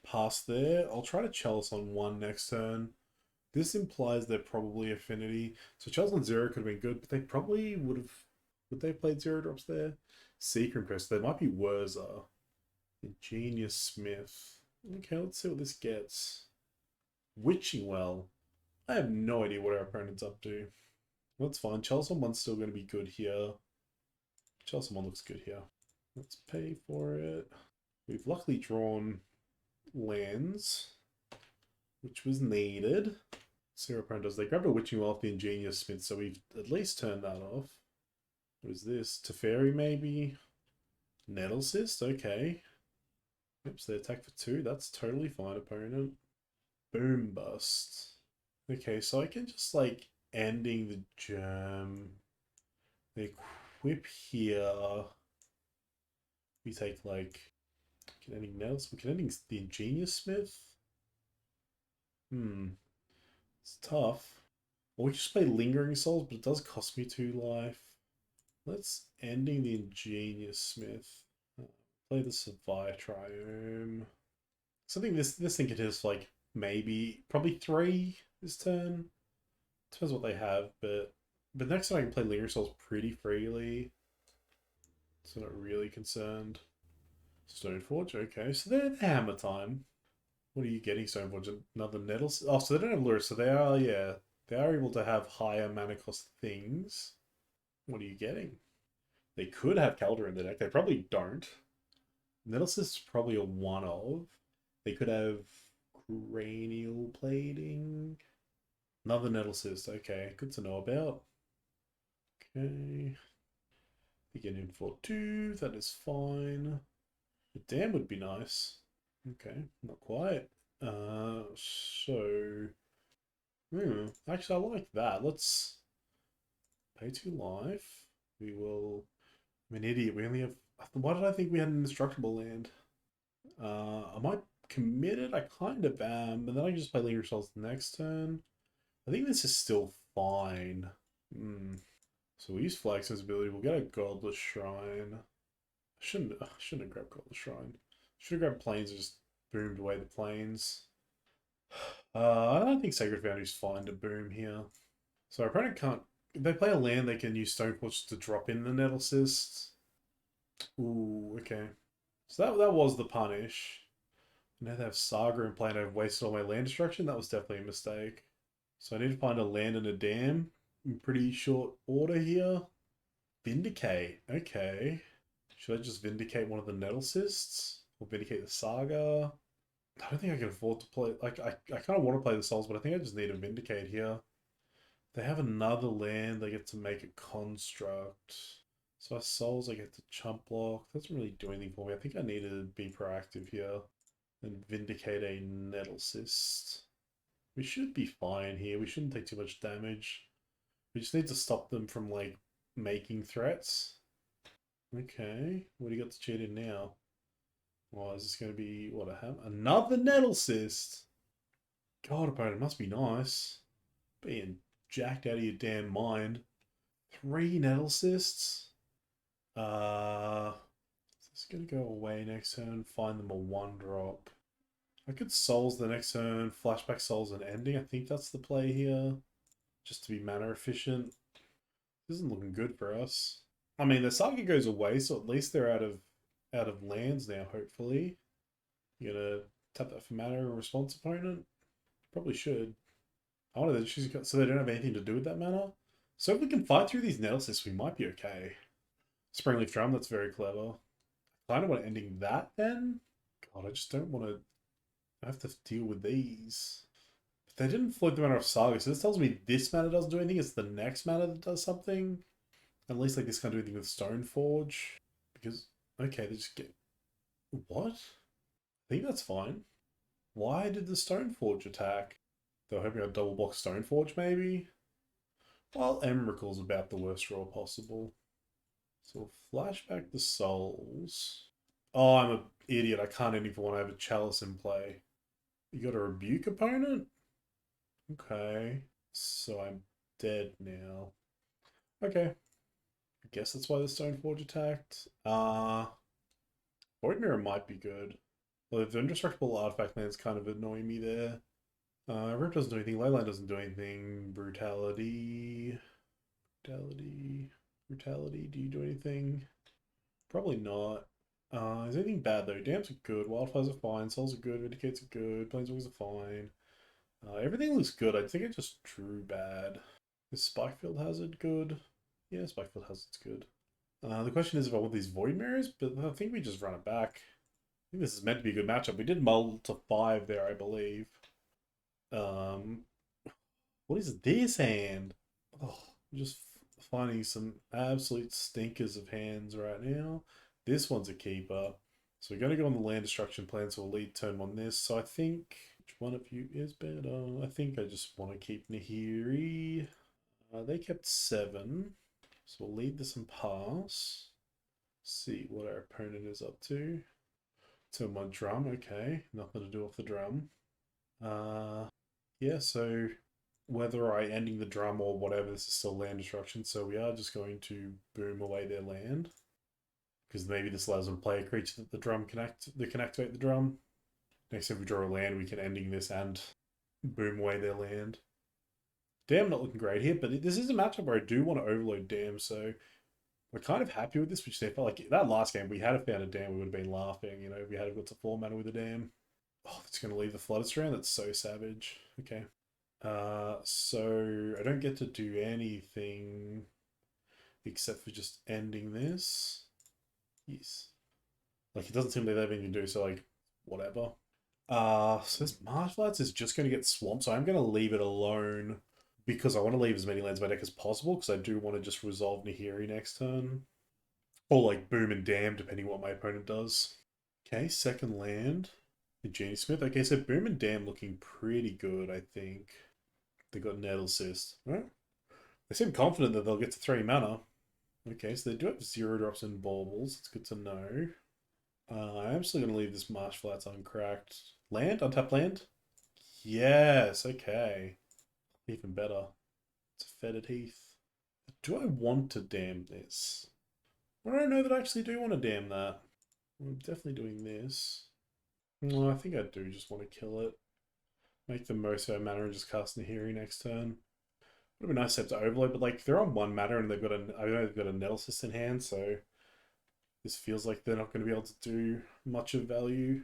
Pass there. I'll try to Chalice on 1 next turn. This implies they're probably Affinity. So Chalice on 0 could have been good, but they probably would have... Would they have played 0 drops there? Secret Impress. They might be Wurza. Ingenious Smith. Okay, let's see what this gets. Witching Well. I have no idea what our opponent's up to. That's fine. Chalice on 1's still going to be good here. Chalice on 1 looks good here. Let's pay for it. We've luckily drawn lands, which was needed. Let's see what our opponent does. They grabbed a Witching Well off the Ingenious Smith, so we've at least turned that off. What is this? Teferi, maybe? Nettle Cyst? Okay. Yep, so they attack for 2. That's totally fine, opponent. Boom Bust. Okay, so I can just, like, ending the germ. They equip here. We take, like, can ending Nettles? Can ending the Ingenious Smith? It's tough. Or we just play Lingering Souls, but it does cost me 2 life. Let's ending the Ingenious Smith. Play the Survive Triome. So I think this thing can hit us for like maybe probably 3 this turn. Depends what they have, but next time I can play Lingering Souls pretty freely. So not really concerned. Stoneforge, okay. So they're Hammer Time. What are you getting, Stoneforge? Another Nettle? Oh, so they don't have Lure, so they are, yeah. They are able to have higher mana cost things. What are you getting? They could have Calder in the deck. They probably don't. Nettlecyst is probably a one-of. They could have Cranial Plating. Another Nettlecyst. Okay, good to know about. Okay. They get in for 2. That is fine. The dam would be nice. Okay, not quite. Actually, I like that. Let's pay 2 life. We will... I'm an idiot. We only have... Why did I think we had an indestructible land? Am I committed? I kind of am. And then I can just play Lingering Souls the next turn. I think this is still fine. So we use Flag Sensibility. We'll get a Godless Shrine. I shouldn't have grabbed Godless Shrine. Should have grabbed Plains and just boomed away the Plains. I don't think Sacred Foundry's fine to boom here. So our opponent can't... If they play a land, they can use Stoneforge to drop in the Nettle Cyst. Ooh, okay. So that was the punish. Now they have Saga in play and I've wasted all my land destruction. That was definitely a mistake. So I need to find a land and a dam in pretty short order here. Vindicate. Okay. Should I just Vindicate one of the Nettle Cysts? Or Vindicate the Saga? I don't think I can afford to play... Like, I kind of want to play the Souls, but I think I just need a Vindicate here. They have another land. They get to make a construct. So as Souls, I get to chump block. That doesn't really do anything for me. I think I need to be proactive here and Vindicate a Nettle Cyst. We should be fine here. We shouldn't take too much damage. We just need to stop them from, like, making threats. Okay, what do you got to cheat in now? Well, is this going to be, what, another Nettle Cyst? God, opponent, must be nice. Being jacked out of your damn mind. 3 Nettle Cysts? Is this going to go away next turn? Find them a 1-drop. I could Souls the next turn, flashback Souls and ending. I think that's the play here. Just to be mana efficient. This isn't looking good for us. I mean, the Saga goes away, so at least they're out of lands now, hopefully. You gonna tap that for mana and response opponent? Probably should. I wanted to choose so they don't have anything to do with that mana. So if we can fight through these Nettle Cysts, we might be okay. Springleaf Drum, that's very clever. I kind of want ending that then. God, I just don't want to have to deal with these. But they didn't float the mana of Saga, so this tells me this mana doesn't do anything. It's the next mana that does something. At least like this can't do anything with Stoneforge. Because, okay, they just get... What? I think that's fine. Why did the Stoneforge attack? They were hoping I'd double block Stoneforge, maybe? Well, Emrakul's about the worst draw possible. So we'll flashback the Souls. Oh, I'm an idiot. I can't end for one. I have a Chalice in play. You got a Rebuke opponent? Okay. So I'm dead now. Okay. I guess that's why the Stoneforge attacked. Void Mirror might be good. Well, the Indestructible Artifact land's kind of annoying me there. Rip doesn't do anything. Leyline doesn't do anything. Brutality. Brutality. Do you do anything? Probably not. Is anything bad though? Dams are good. Wildfires are fine. Souls are good. Vindicates are good. Planeswalkers are fine. Everything looks good. I think I just drew bad. Is Spikefield Hazard good? Yeah, Spikefield Hazard's good. The question is if I want these Void Mirrors, but I think we just run it back. I think this is meant to be a good matchup. We did mull to 5 there, I believe. What is this hand? Oh, I'm just finding some absolute stinkers of hands right now. This one's a keeper. So we're going to go on the land destruction plan, so we'll lead turn 1 this. So I think, which one of you is better? I think I just want to keep Nahiri. They kept 7. So we'll lead this and pass. See what our opponent is up to. Turn 1 drum, okay. Nothing to do off the drum. Yeah, so whether I ending the drum or whatever, this is still land destruction. So we are just going to boom away their land. Because maybe this allows them to play a creature that the drum can activate the drum. Next time we draw a land, we can ending this and boom away their land. Dam not looking great here, but this is a matchup where I do want to overload Dam, so we're kind of happy with this, which they felt like that last game, we had found a Dam, we would have been laughing, you know, if we had got to 4 mana with a Dam. Oh, it's going to leave the Flooded Strand? That's so savage. Okay. So I don't get to do anything except for just ending this. Yes. Like, it doesn't seem like they have anything to do, so, like, whatever. So this Marsh Flats is just going to get swamped, so I'm going to leave it alone because I want to leave as many lands in my deck as possible because I do want to just resolve Nahiri next turn. Or, like, Boom and Dam, depending on what my opponent does. Okay, second land. The Genie Smith. Okay, so Boom and Dam looking pretty good, I think. They got Nettle Cyst. Right? They seem confident that they'll get to 3 mana. Okay, so they do have 0 drops and baubles. It's good to know. I am still going to leave this Marsh Flats uncracked. Land? Untapped land? Yes, okay. Even better. It's a Fetid Heath. Do I want to dam this? I don't know that I actually do want to dam that. I'm definitely doing this. No, I think I do just want to kill it. Make the most of our mana and just cast Nahiri next turn. Would have been nice to have to overload, but like they're on one mana and they've got I know they've got a Nettlecyst in hand, so this feels like they're not going to be able to do much of value.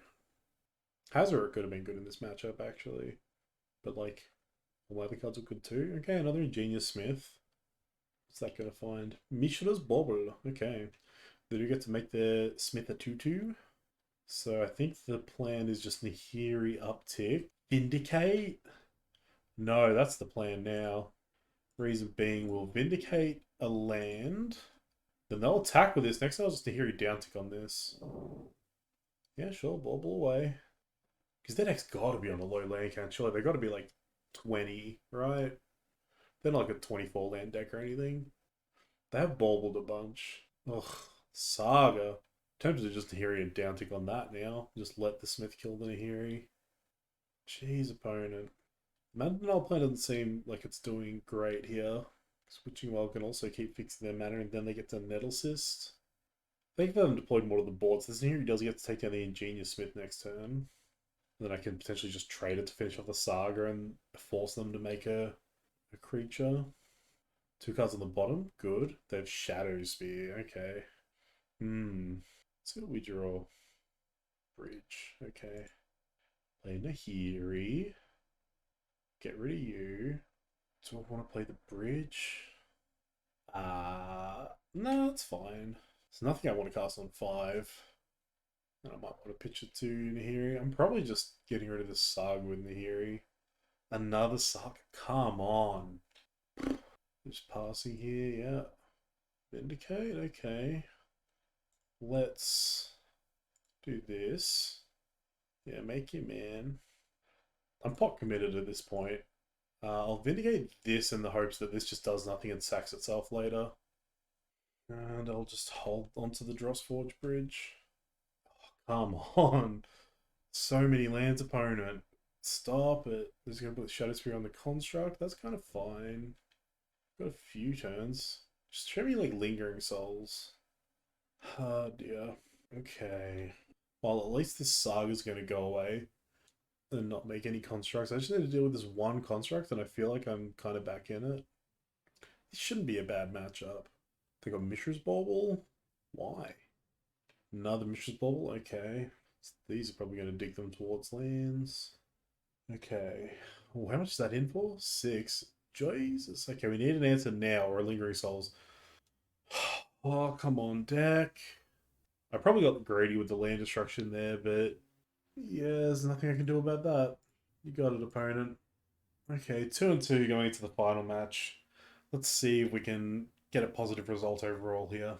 Hazard could have been good in this matchup actually, but like all my other cards are good too. Okay, another Ingenious Smith. What's that going to find? Mishra's Bobble. Okay, they do get to make their Smith a 2/2. So I think the plan is just Nahiri uptick. Vindicate? No, that's the plan now. Reason being, we'll Vindicate a land. Then they'll attack with this. Next I'll just Nahiri downtick on this. Yeah, sure, bobble away. Because their deck's got to be on a low land count. Surely they've got to be like 20, right? They're not like a 24 land deck or anything. They have bobbled a bunch. Ugh, Saga. Tempted to just Nahiri and downtick on that now. Just let the Smith kill the Nahiri. Jeez, opponent. ManaCymbal plan doesn't seem like it's doing great here. Switching Wild can also keep fixing their mana, and then they get to Nettlecyst. I think they've deployed more to the board, so this Nahiri does get to take down the Ingenious Smith next turn. Then I can potentially just trade it to finish off the Saga and force them to make a creature. 2 cards on the bottom, good. They have Shadow Spear, okay. Let's see what we draw. Bridge, okay. Play Nahiri. Get rid of you. Do I want to play the bridge? No, it's fine. There's nothing I want to cast on 5. And I might want to pitch it to Nahiri. I'm probably just getting rid of this Saga with Nahiri. Another Saga. Come on. Just passing here, yeah. Vindicate, okay. Let's do this. Yeah, make your man. I'm pot committed at this point. I'll Vindicate this in the hopes that this just does nothing and sacks itself later. And I'll just hold onto the Drossforge Bridge. Oh, come on. So many lands, opponent. Stop it. There's going to put Shadow Spear on the Construct. That's kind of fine. Got a few turns. Just show me like Lingering Souls. Oh dear. Okay. Well, at least this Saga's going to go away and not make any constructs. I just need to deal with this one construct, and I feel like I'm kind of back in it. This shouldn't be a bad matchup. They got Mishra's Bauble. Why? Another Mishra's Bauble. Okay. So these are probably going to dig them towards lands. Okay. Oh, how much is that in for? 6. Jesus. Okay, we need an answer now, or a Lingering Souls. Oh, come on, deck. I probably got greedy with the land destruction there, but yeah, there's nothing I can do about that. You got it, opponent. Okay, 2-2 going into the final match. Let's see if we can get a positive result overall here.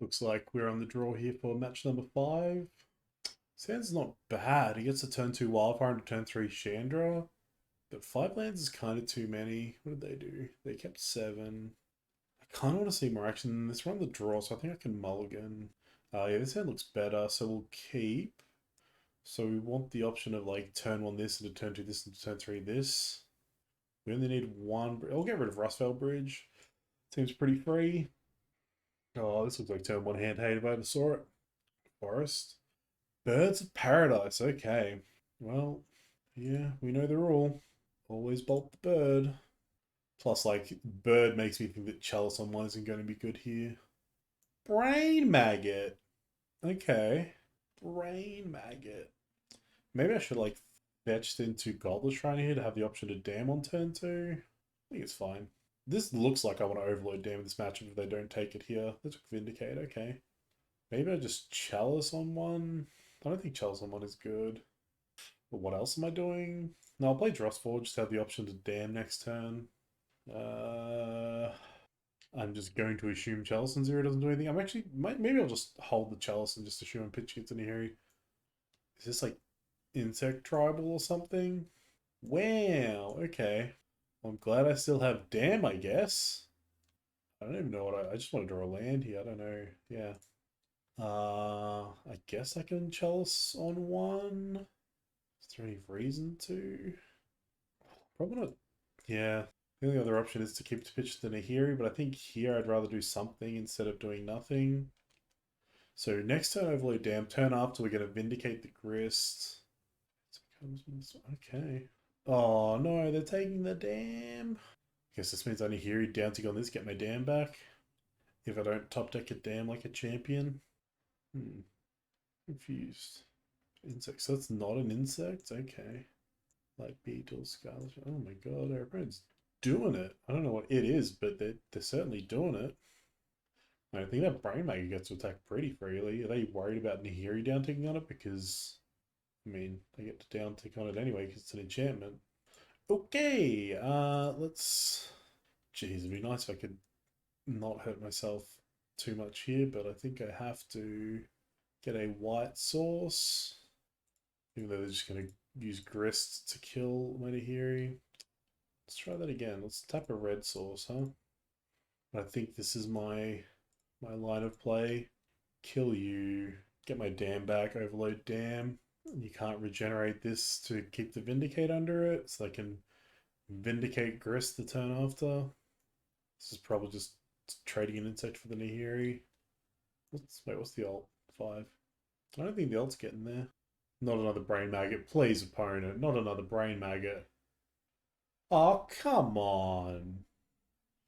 Looks like we're on the draw here for match number 5. Sounds not bad. He gets a turn 2 Wildfire and a turn 3 Chandra. But 5 lands is kind of too many. What did they do? They kept 7. I kind of want to see more action than this. We're on the draw, so I think I can mulligan. Yeah, this hand looks better, so we'll keep. So we want the option of like turn 1 this, and turn 2 this, and turn 3 this. We only need 1. I'll get rid of Rustvale Bridge. Seems pretty free. Oh, this looks like turn 1 hand hate if I ever saw it. Forest. Birds of Paradise. Okay. Well, yeah, we know the rule. Always bolt the bird. Plus, like, bird makes me think that Chalice on 1 isn't going to be good here. Brain Maggot. Okay. Brain Maggot. Maybe I should, like, fetched into Godless Shrine here to have the option to dam on turn 2. I think it's fine. This looks like I want to overload dam in this matchup if they don't take it here. They took Vindicate, okay. Maybe I just Chalice on 1. I don't think Chalice on 1 is good. But what else am I doing? No, I'll play Drossforge, just have the option to dam next turn. I'm just going to assume Chalice on 0 doesn't do anything. I'm actually, maybe I'll just hold the Chalice and just assume I'm pitching it to Nahiri. Is this like Insect Tribal or something? Wow, okay. Well, I'm glad I still have Dam, I guess. I don't even know what I just want to draw a land here. I don't know. Yeah. I guess I can Chalice on 1. Is there any reason to? Probably not. Yeah. The only other option is to keep to pitch the Nahiri, but I think here I'd rather do something instead of doing nothing. So next turn overload Dam. Turn after we're going to Vindicate the Grist. Okay. Oh no, they're taking the dam. Guess this means I need Nahiri dancing on this, get my dam back. If I don't top deck a dam like a champion. Confused. Insect. So that's not an insect? Okay. Like beetle, scarlet. Oh my god, our opponent's doing it. I don't know what it is, but they're certainly doing it. I think that Brain Maker gets to attack pretty freely. Are they worried about Nahiri down ticking on it? Because, I mean, they get to down tick on it anyway because it's an enchantment. Okay, let's... Jeez, it'd be nice if I could not hurt myself too much here, but I think I have to get a white source. Even though they're just going to use Grist to kill my Nahiri. Let's try that again. Let's tap a red source, huh? I think this is my line of play. Kill you, get my dam back, overload dam. You can't regenerate this to keep the Vindicate under it, so I can Vindicate Grist the turn after. This is probably just trading an insect for the Nahiri. What's the ult? 5. I don't think the ult's getting there. Not another Brain Maggot. Please, opponent. Not another Brain Maggot. Oh, come on.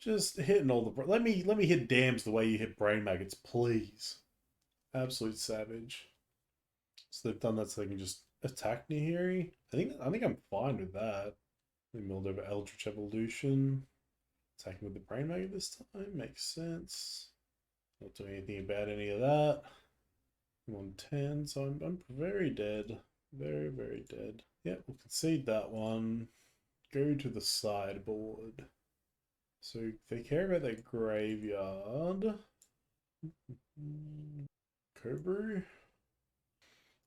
Just hitting all the... Let me hit dams the way you hit Brain Maggots, please. Absolute savage. So they've done that so they can just attack Nahiri. I think I'm fine with that. They milled over Eldritch Evolution. Attacking with the Brain Maggot this time. Makes sense. Not doing anything about any of that. I'm on 10, so I'm very dead. Very, very dead. Yeah, we'll concede that one. Go to the sideboard. So they care about their graveyard. Cobra?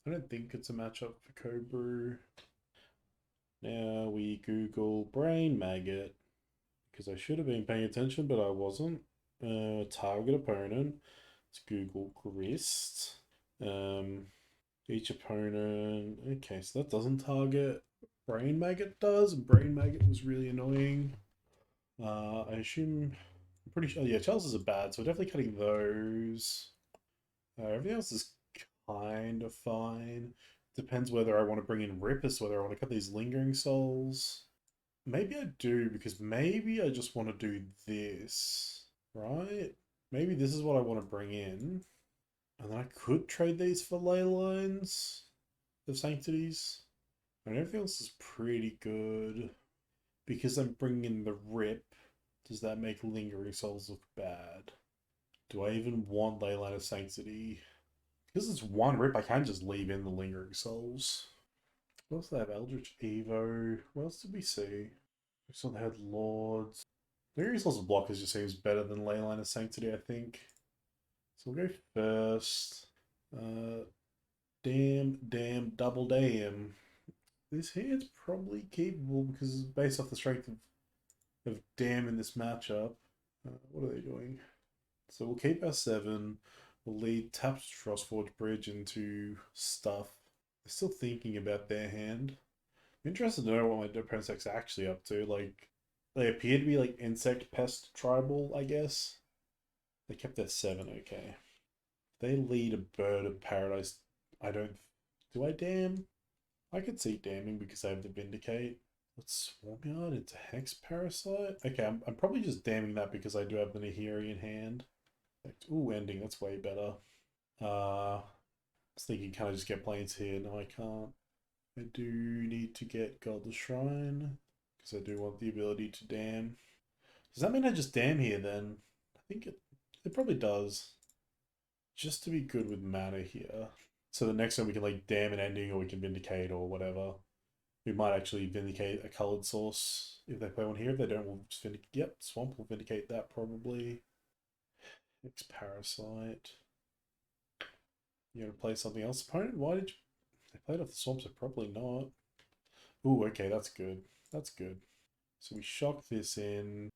I don't think it's a matchup for Cobra. Now we Google Brain Maggot. Because I should have been paying attention, but I wasn't. Target opponent. Let's Google Grist. Each opponent. Okay, so that doesn't target. Brain Maggot does. Brain Maggot was really annoying. I assume. I'm pretty sure. Yeah, chances are bad, so we're definitely cutting those. Everything else is kind of fine. Depends whether I want to bring in Rippus, whether I want to cut these Lingering Souls. Maybe I do, because maybe I just want to do this, right? Maybe this is what I want to bring in. And then I could trade these for Ley Lines of Sanctities. And everything else is pretty good. Because I'm bringing in the Rip, does that make Lingering Souls look bad? Do I even want Leyline of Sanctity? Because it's one Rip, I can just leave in the Lingering Souls. What else do they have? Eldritch Evo. What else did we see? We saw they had Lords. Lingering Souls of Blockers just seems better than Leyline of Sanctity, I think. So we'll go first. Double damn. This hand's probably capable because it's based off the strength of damn in this matchup. What are they doing? So we'll keep our 7. We'll lead tapped Frostforge Bridge into stuff. They're still thinking about their hand. I'm interested to know what my opponent's deck's actually up to. Like, they appear to be like insect pest tribal, I guess. They kept their 7, okay. They lead a Bird of Paradise. I don't... Do I dam? I could see damming because I have the Vindicate. Let's Swarmyard into Hex Parasite. Okay, I'm probably just damming that because I do have the Nahiri in hand. Ooh, ending. That's way better. I was thinking, can I just get planes here? No, I can't. I do need to get Godless Shrine because I do want the ability to dam. Does that mean I just dam here then? I think it probably does. Just to be good with mana here. So the next one we can like dam an ending or we can Vindicate or whatever. We might actually Vindicate a coloured source if they play one here. If they don't, we'll just Vindicate. Yep, Swamp will Vindicate that probably. X Parasite. You gonna play something else, opponent? Why did you... They played off the Swamp, so probably not. Ooh, okay, that's good. That's good. So we shock this in.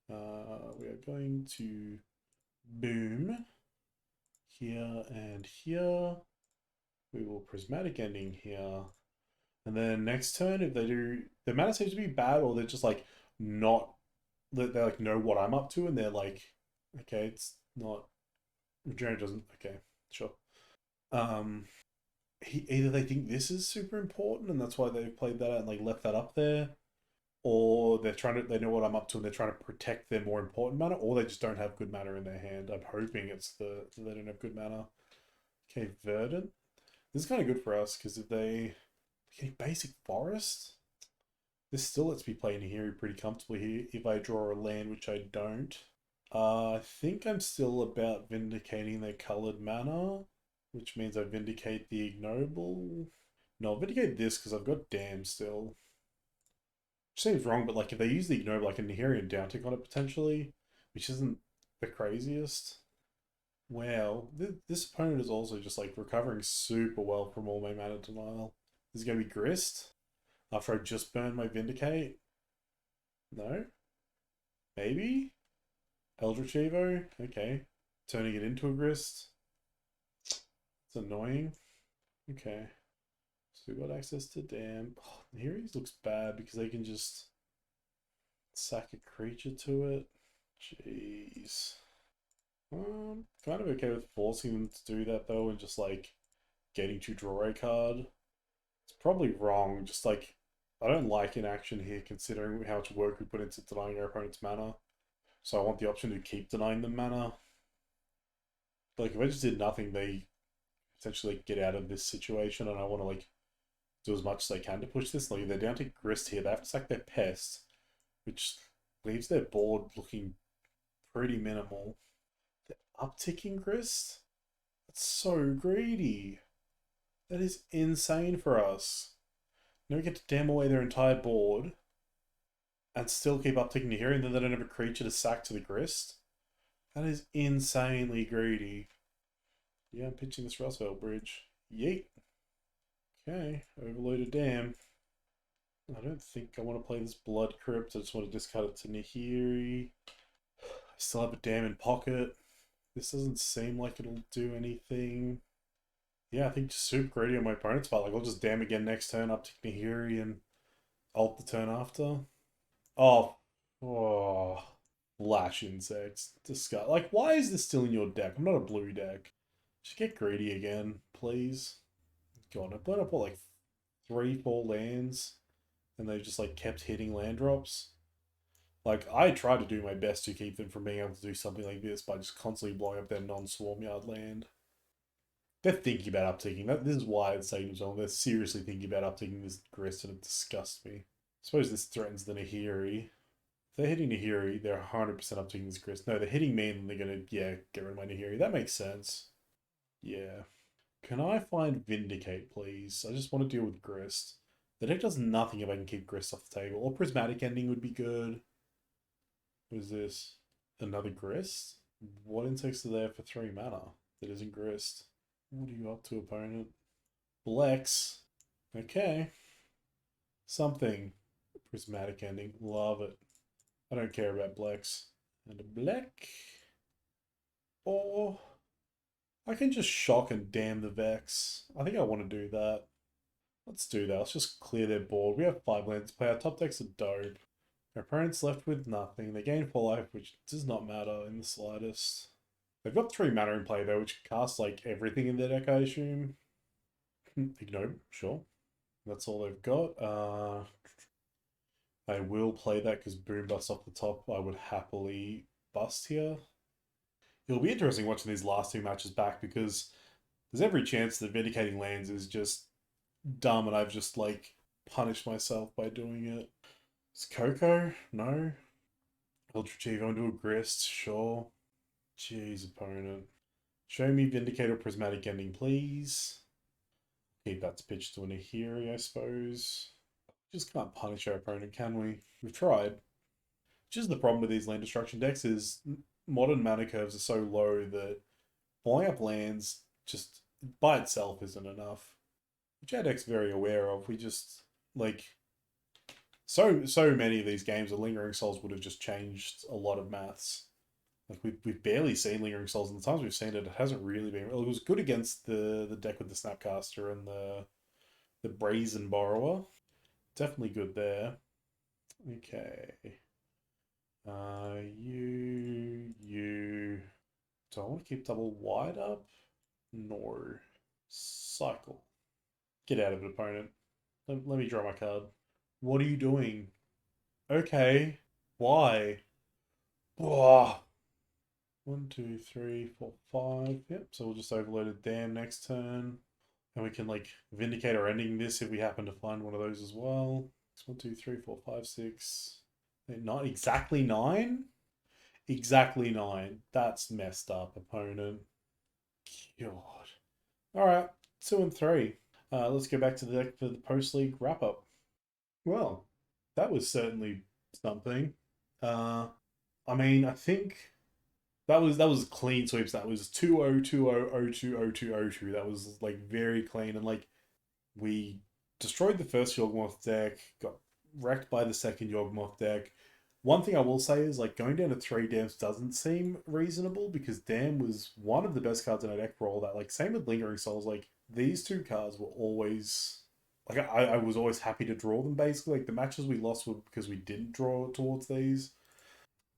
We are going to boom here and here. We will Prismatic Ending here. And then next turn, if they do... The mana seems to be bad, or they're just like not... They like know what I'm up to, and they're like, okay, it's not... Regenerate doesn't... Okay, sure. either they think this is super important and that's why they've played that and like left that up there, or they know what I'm up to and they're trying to protect their more important mana, or they just don't have good mana in their hand. I'm hoping it's they don't have good mana. Okay, Verdant. This is kind of good for us because if they get basic forest, this still lets me play Nahiri pretty comfortably here if I draw a land, which I don't. I think I'm still about vindicating their colored mana, which means I vindicate the ignoble. No, I'll vindicate this because I've got Dam still. Which seems wrong, but like if they use the ignoble, I can Nahiri and downtick on it potentially, which isn't the craziest. Wow, this opponent is also just like recovering super well from all my mana denial. This is going to be Grist after I just burned my Vindicate. No? Maybe? Eldritch Evo? Okay. Turning it into a Grist. It's annoying. Okay. So we've got access to Dam. Oh, here he looks bad because they can just sack a creature to it. Jeez. Kind of okay with forcing them to do that though and just like getting to draw a card. It's probably wrong, just like I don't like inaction here considering how much work we put into denying our opponent's mana. So I want the option to keep denying them mana. But like if I just did nothing, they potentially like, get out of this situation and I want to like do as much as they can to push this. Like they're down to Grist here, they have to sack their Pest, which leaves their board looking pretty minimal. They're upticking Grist? That's so greedy. That is insane for us. Now we get to dam away their entire board and still keep upticking to here, and then they don't have a creature to sack to the Grist. That is insanely greedy. Yeah, I'm pitching this Roswell Bridge. Yeet. Okay, overloaded dam. I don't think I want to play this Blood Crypt. I just want to discard it to Nahiri. I still have a dam in pocket. This doesn't seem like it'll do anything. Yeah, I think just super greedy on my opponent's part. Like, I'll just dam again next turn, up to Nahiri, and ult the turn after. Oh, oh, Flash Insects. Disgust. Like, why is this still in your deck? I'm not a blue deck. Just get greedy again, please. God, I played up, what, like 3, 4 lands, and they've just, like, kept hitting land drops. Like, I try to do my best to keep them from being able to do something like this by just constantly blowing up their non-swarm yard land. They're thinking about uptaking. This is why it's taking so long. They're seriously thinking about uptaking this Grist, and it disgusts me. I suppose this threatens the Nahiri. If they're hitting Nahiri, they're 100% uptaking this Grist. No, they're hitting me, and they're gonna, yeah, get rid of my Nahiri. That makes sense. Yeah. Can I find Vindicate, please? I just want to deal with Grist. The deck does nothing if I can keep Grist off the table. Or Prismatic Ending would be good. What is this? Another Grist? What insects are there for 3 mana that isn't Grist? What are you up to, opponent? Blex. Okay. Something. Prismatic Ending. Love it. I don't care about Blex. And a black. Or I can just shock and damn the Vex. I think I want to do that. Let's do that. Let's just clear their board. We have 5 lands to play. Our top decks are dope. Our opponent's left with nothing. They gain 4 life, which does not matter in the slightest. They've got 3 mana in play though, which casts like everything in their deck, I assume. Ignore, sure. That's all they've got. I will play that because Boom Bust off the top, I would happily bust here. It'll be interesting watching these last 2 matches back because there's every chance that Vindicating Lands is just dumb and I've just like punished myself by doing it. Is Coco? No. Eldritch Evo into a Grist? Sure. Jeez, opponent. Show me Vindicate or Prismatic Ending, please. Keep that to pitch to a Nahiri, I suppose. Just can't punish our opponent, can we? We've tried. Just the problem with these land destruction decks is modern mana curves are so low that blowing up lands just by itself isn't enough. Which our deck's very aware of. We just like so many of these games, the Lingering Souls would have just changed a lot of maths. Like we've barely seen Lingering Souls, and the times we've seen it, it hasn't really been. It was good against the deck with the Snapcaster and the Brazen Borrower. Definitely good there. Okay. You. Do I want to keep double wide up? No. Cycle. Get out of it, opponent. Let me draw my card. What are you doing? Okay. Why? Whoa. 1, 2, 3, 4, 5. Yep, so we'll just overload a dam next turn. And we can like vindicate our ending this if we happen to find one of those as well. 1, 2, 3, 4, 5, 6. Not exactly 9? Exactly 9. That's messed up, opponent. God. Alright, 2 and 3. Let's go back to the deck for the post league wrap up. Well, that was certainly something. Uh, I mean, I think that was clean sweeps. That was 2-0, 2-0, 0-2, 0-2, 0-2. That was like very clean, and like we destroyed the first Yawgmoth deck, got wrecked by the second Yawgmoth deck. One thing I will say is like going down to 3 dams doesn't seem reasonable because Dam was one of the best cards in our deck for all that. Like same with Lingering Souls. Like these two cards were always like I was always happy to draw them basically. Like the matches we lost were because we didn't draw towards these.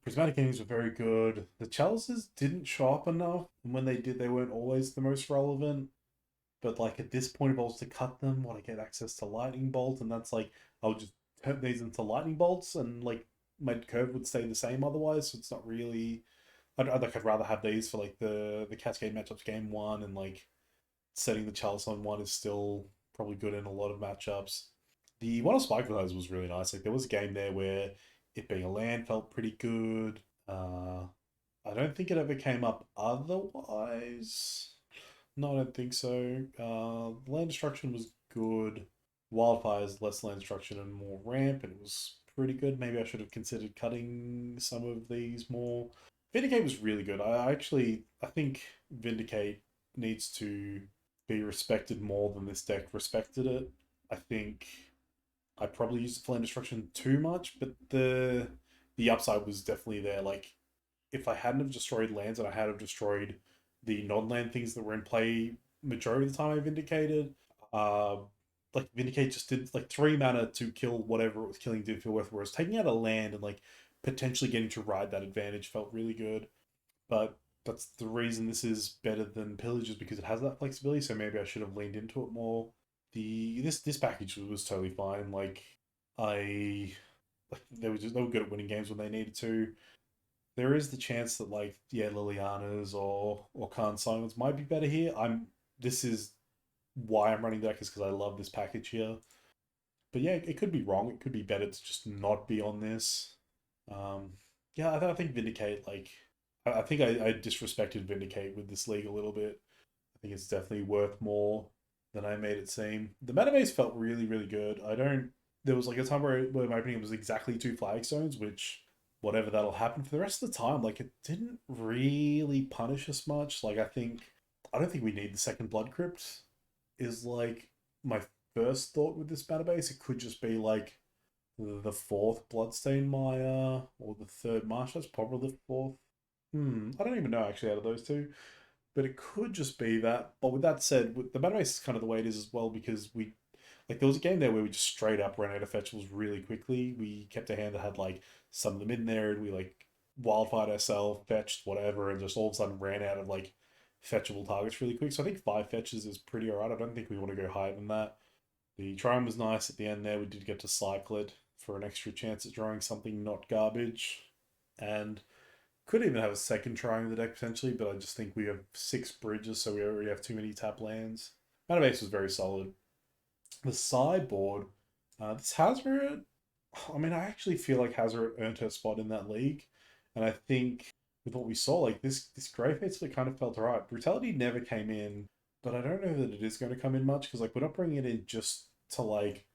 Prismatic Endings were very good. The chalices didn't show up enough, and when they did, they weren't always the most relevant. But like at this point, if I was to cut them, when I get access to Lightning Bolt, and that's like I'll just turn these into Lightning Bolts, and like my curve would stay the same otherwise. So it's not really. I'd rather have these for like the Cascade matchups game one, and like setting the chalice on one is still probably good in a lot of matchups. The one of Spike Veils was really nice. Like there was a game there where it being a land felt pretty good. I don't think it ever came up otherwise. No, I don't think so. Land destruction was good. Wildfire's less land destruction and more ramp, and it was pretty good. Maybe I should have considered cutting some of these more. Vindicate was really good. I think Vindicate needs to be respected more than this deck respected it. I think I probably used flame destruction too much, but the upside was definitely there. Like if I hadn't have destroyed lands and I had have destroyed the non-land things that were in play majority of the time I vindicated, uh like Vindicate just did like 3 mana to kill whatever it was killing did feel worth, whereas taking out a land and like potentially getting to ride that advantage felt really good. But that's the reason this is better than Pillage is because it has that flexibility, so maybe I should have leaned into it more. This package was totally fine. Like I like they were good at winning games when they needed to. There is the chance that like yeah Liliana's or Khan Simons might be better here. This is why I'm running the deck is because I love this package here. But yeah, it could be wrong. It could be better to just not be on this. Um, yeah, I think Vindicate like I think I disrespected Vindicate with this league a little bit. I think it's definitely worth more than I made it seem. The meta base felt really, really good. I don't. There was like a time where my opening was exactly 2 flagstones, which whatever that'll happen for the rest of the time. Like it didn't really punish us much. Like I don't think we need the second Blood Crypt. Is like my first thought with this meta base. It could just be like the fourth Bloodstain Maya or the third Marsh. That's probably the fourth. I don't even know actually out of those two. But it could just be that. But with that said, the meta base is kind of the way it is as well because we like there was a game there where we just straight up ran out of fetchables really quickly. We kept a hand that had like some of them in there, and we like wildfired ourselves, fetched whatever, and just all of a sudden ran out of like fetchable targets really quick. So I think 5 fetches is pretty alright. I don't think we want to go higher than that. The Triumph was nice at the end there. We did get to cycle it for an extra chance at drawing something not garbage. And could even have a second trying the deck potentially, but I just think we have 6 bridges, so we already have too many tap lands. Mana base was very solid. The sideboard, this Hazard, I mean, I actually feel like Hazard earned her spot in that league, and I think with what we saw, like this Grey Fates kind of felt right. Brutality never came in, but I don't know that it is going to come in much because like we're not bringing it in just to like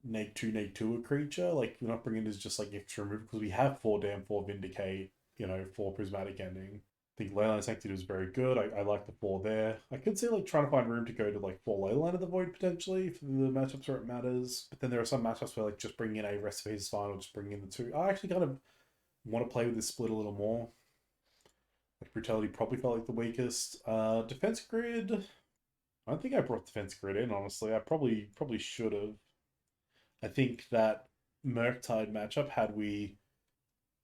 neg two a creature. Like we're not bringing it as just like extra move because we have 4 dam 4 vindicate, 4 prismatic ending. I think Leyline Sanctity was very good. I like the 4 there. I could see like trying to find room to go to like 4 Leyline of the Void potentially for the matchups where it matters. But then there are some matchups where like just bringing in a Recipe is fine or just bringing in the 2. I actually kind of want to play with this split a little more. Like Brutality probably felt like the weakest. Defense Grid. I don't think I brought Defense Grid in, honestly. I probably should have. I think that Murktide matchup, had we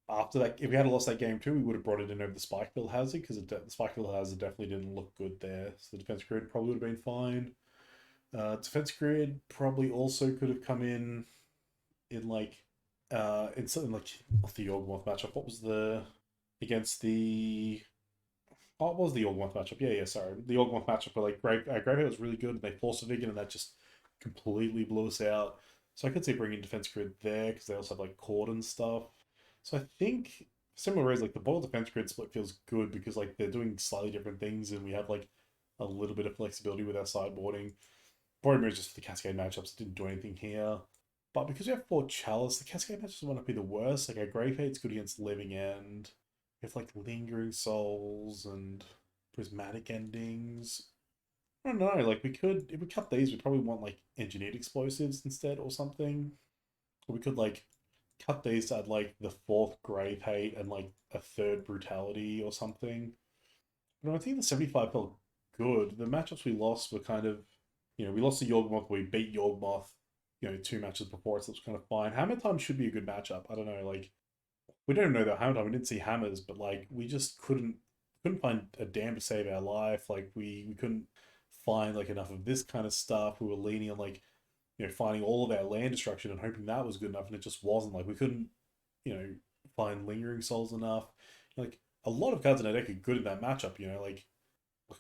after that, if we had lost that game too, we would have brought it in over the Spikebill Hazard because the Spikebill Hazard definitely didn't look good there. So the defense grid probably would have been fine. Defense grid probably also could have come in like in something like not the Yawgmoth matchup. What was the against the oh, it was the Yawgmoth matchup? Yeah, yeah, sorry, the Yawgmoth matchup where like Gravehead was really good and they forced a vegan and that just completely blew us out. So I could see bringing defense grid there because they also have like cord and stuff. So I think similar ways like the ball defense grid split feels good because like they're doing slightly different things and we have like a little bit of flexibility with our sideboarding. Probably just for the Cascade matchups, it didn't do anything here. But because we have four Chalice, the Cascade matchups will not be the worst. Like our Grave Hate's good against Living End. We have like Lingering Souls and Prismatic Endings. I don't know, like we could, if we cut these, we probably want like Engineered Explosives instead or something. Or we could like cut these to add like the fourth Grave Hate and like a third Brutality or something. But I think the 75 felt good. The matchups we lost were kind of, we lost to Yawgmoth, we beat Yawgmoth, two matches before, so it was kind of fine. Hammer Time should be a good matchup. I don't know, like, we don't know that Hammer Time, we didn't see hammers, but like, we just couldn't find a damn to save our life. Like, we couldn't find like enough of this kind of stuff. We were leaning on like, finding all of our land destruction and hoping that was good enough, and it just wasn't. Like, we couldn't, you know, find Lingering Souls enough. Like, a lot of cards in our deck are good in that matchup, like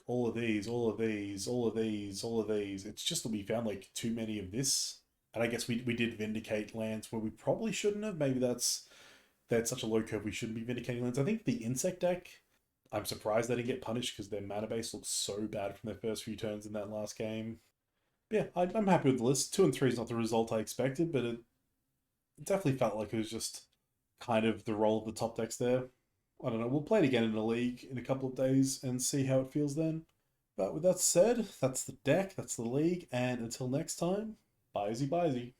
all of these, all of these, all of these, all of these. It's just that we found like too many of this. And I guess we did vindicate lands where we probably shouldn't have. Maybe that's such a low curve we shouldn't be vindicating lands. I think the insect deck, I'm surprised they didn't get punished because their mana base looks so bad from their first few turns in that last game. But yeah, I'm happy with the list. 2 and 3 is not the result I expected, but it definitely felt like it was just kind of the role of the top decks there. I don't know. We'll play it again in a league in a couple of days and see how it feels then. But with that said, that's the deck, that's the league, and until next time, bye-zy.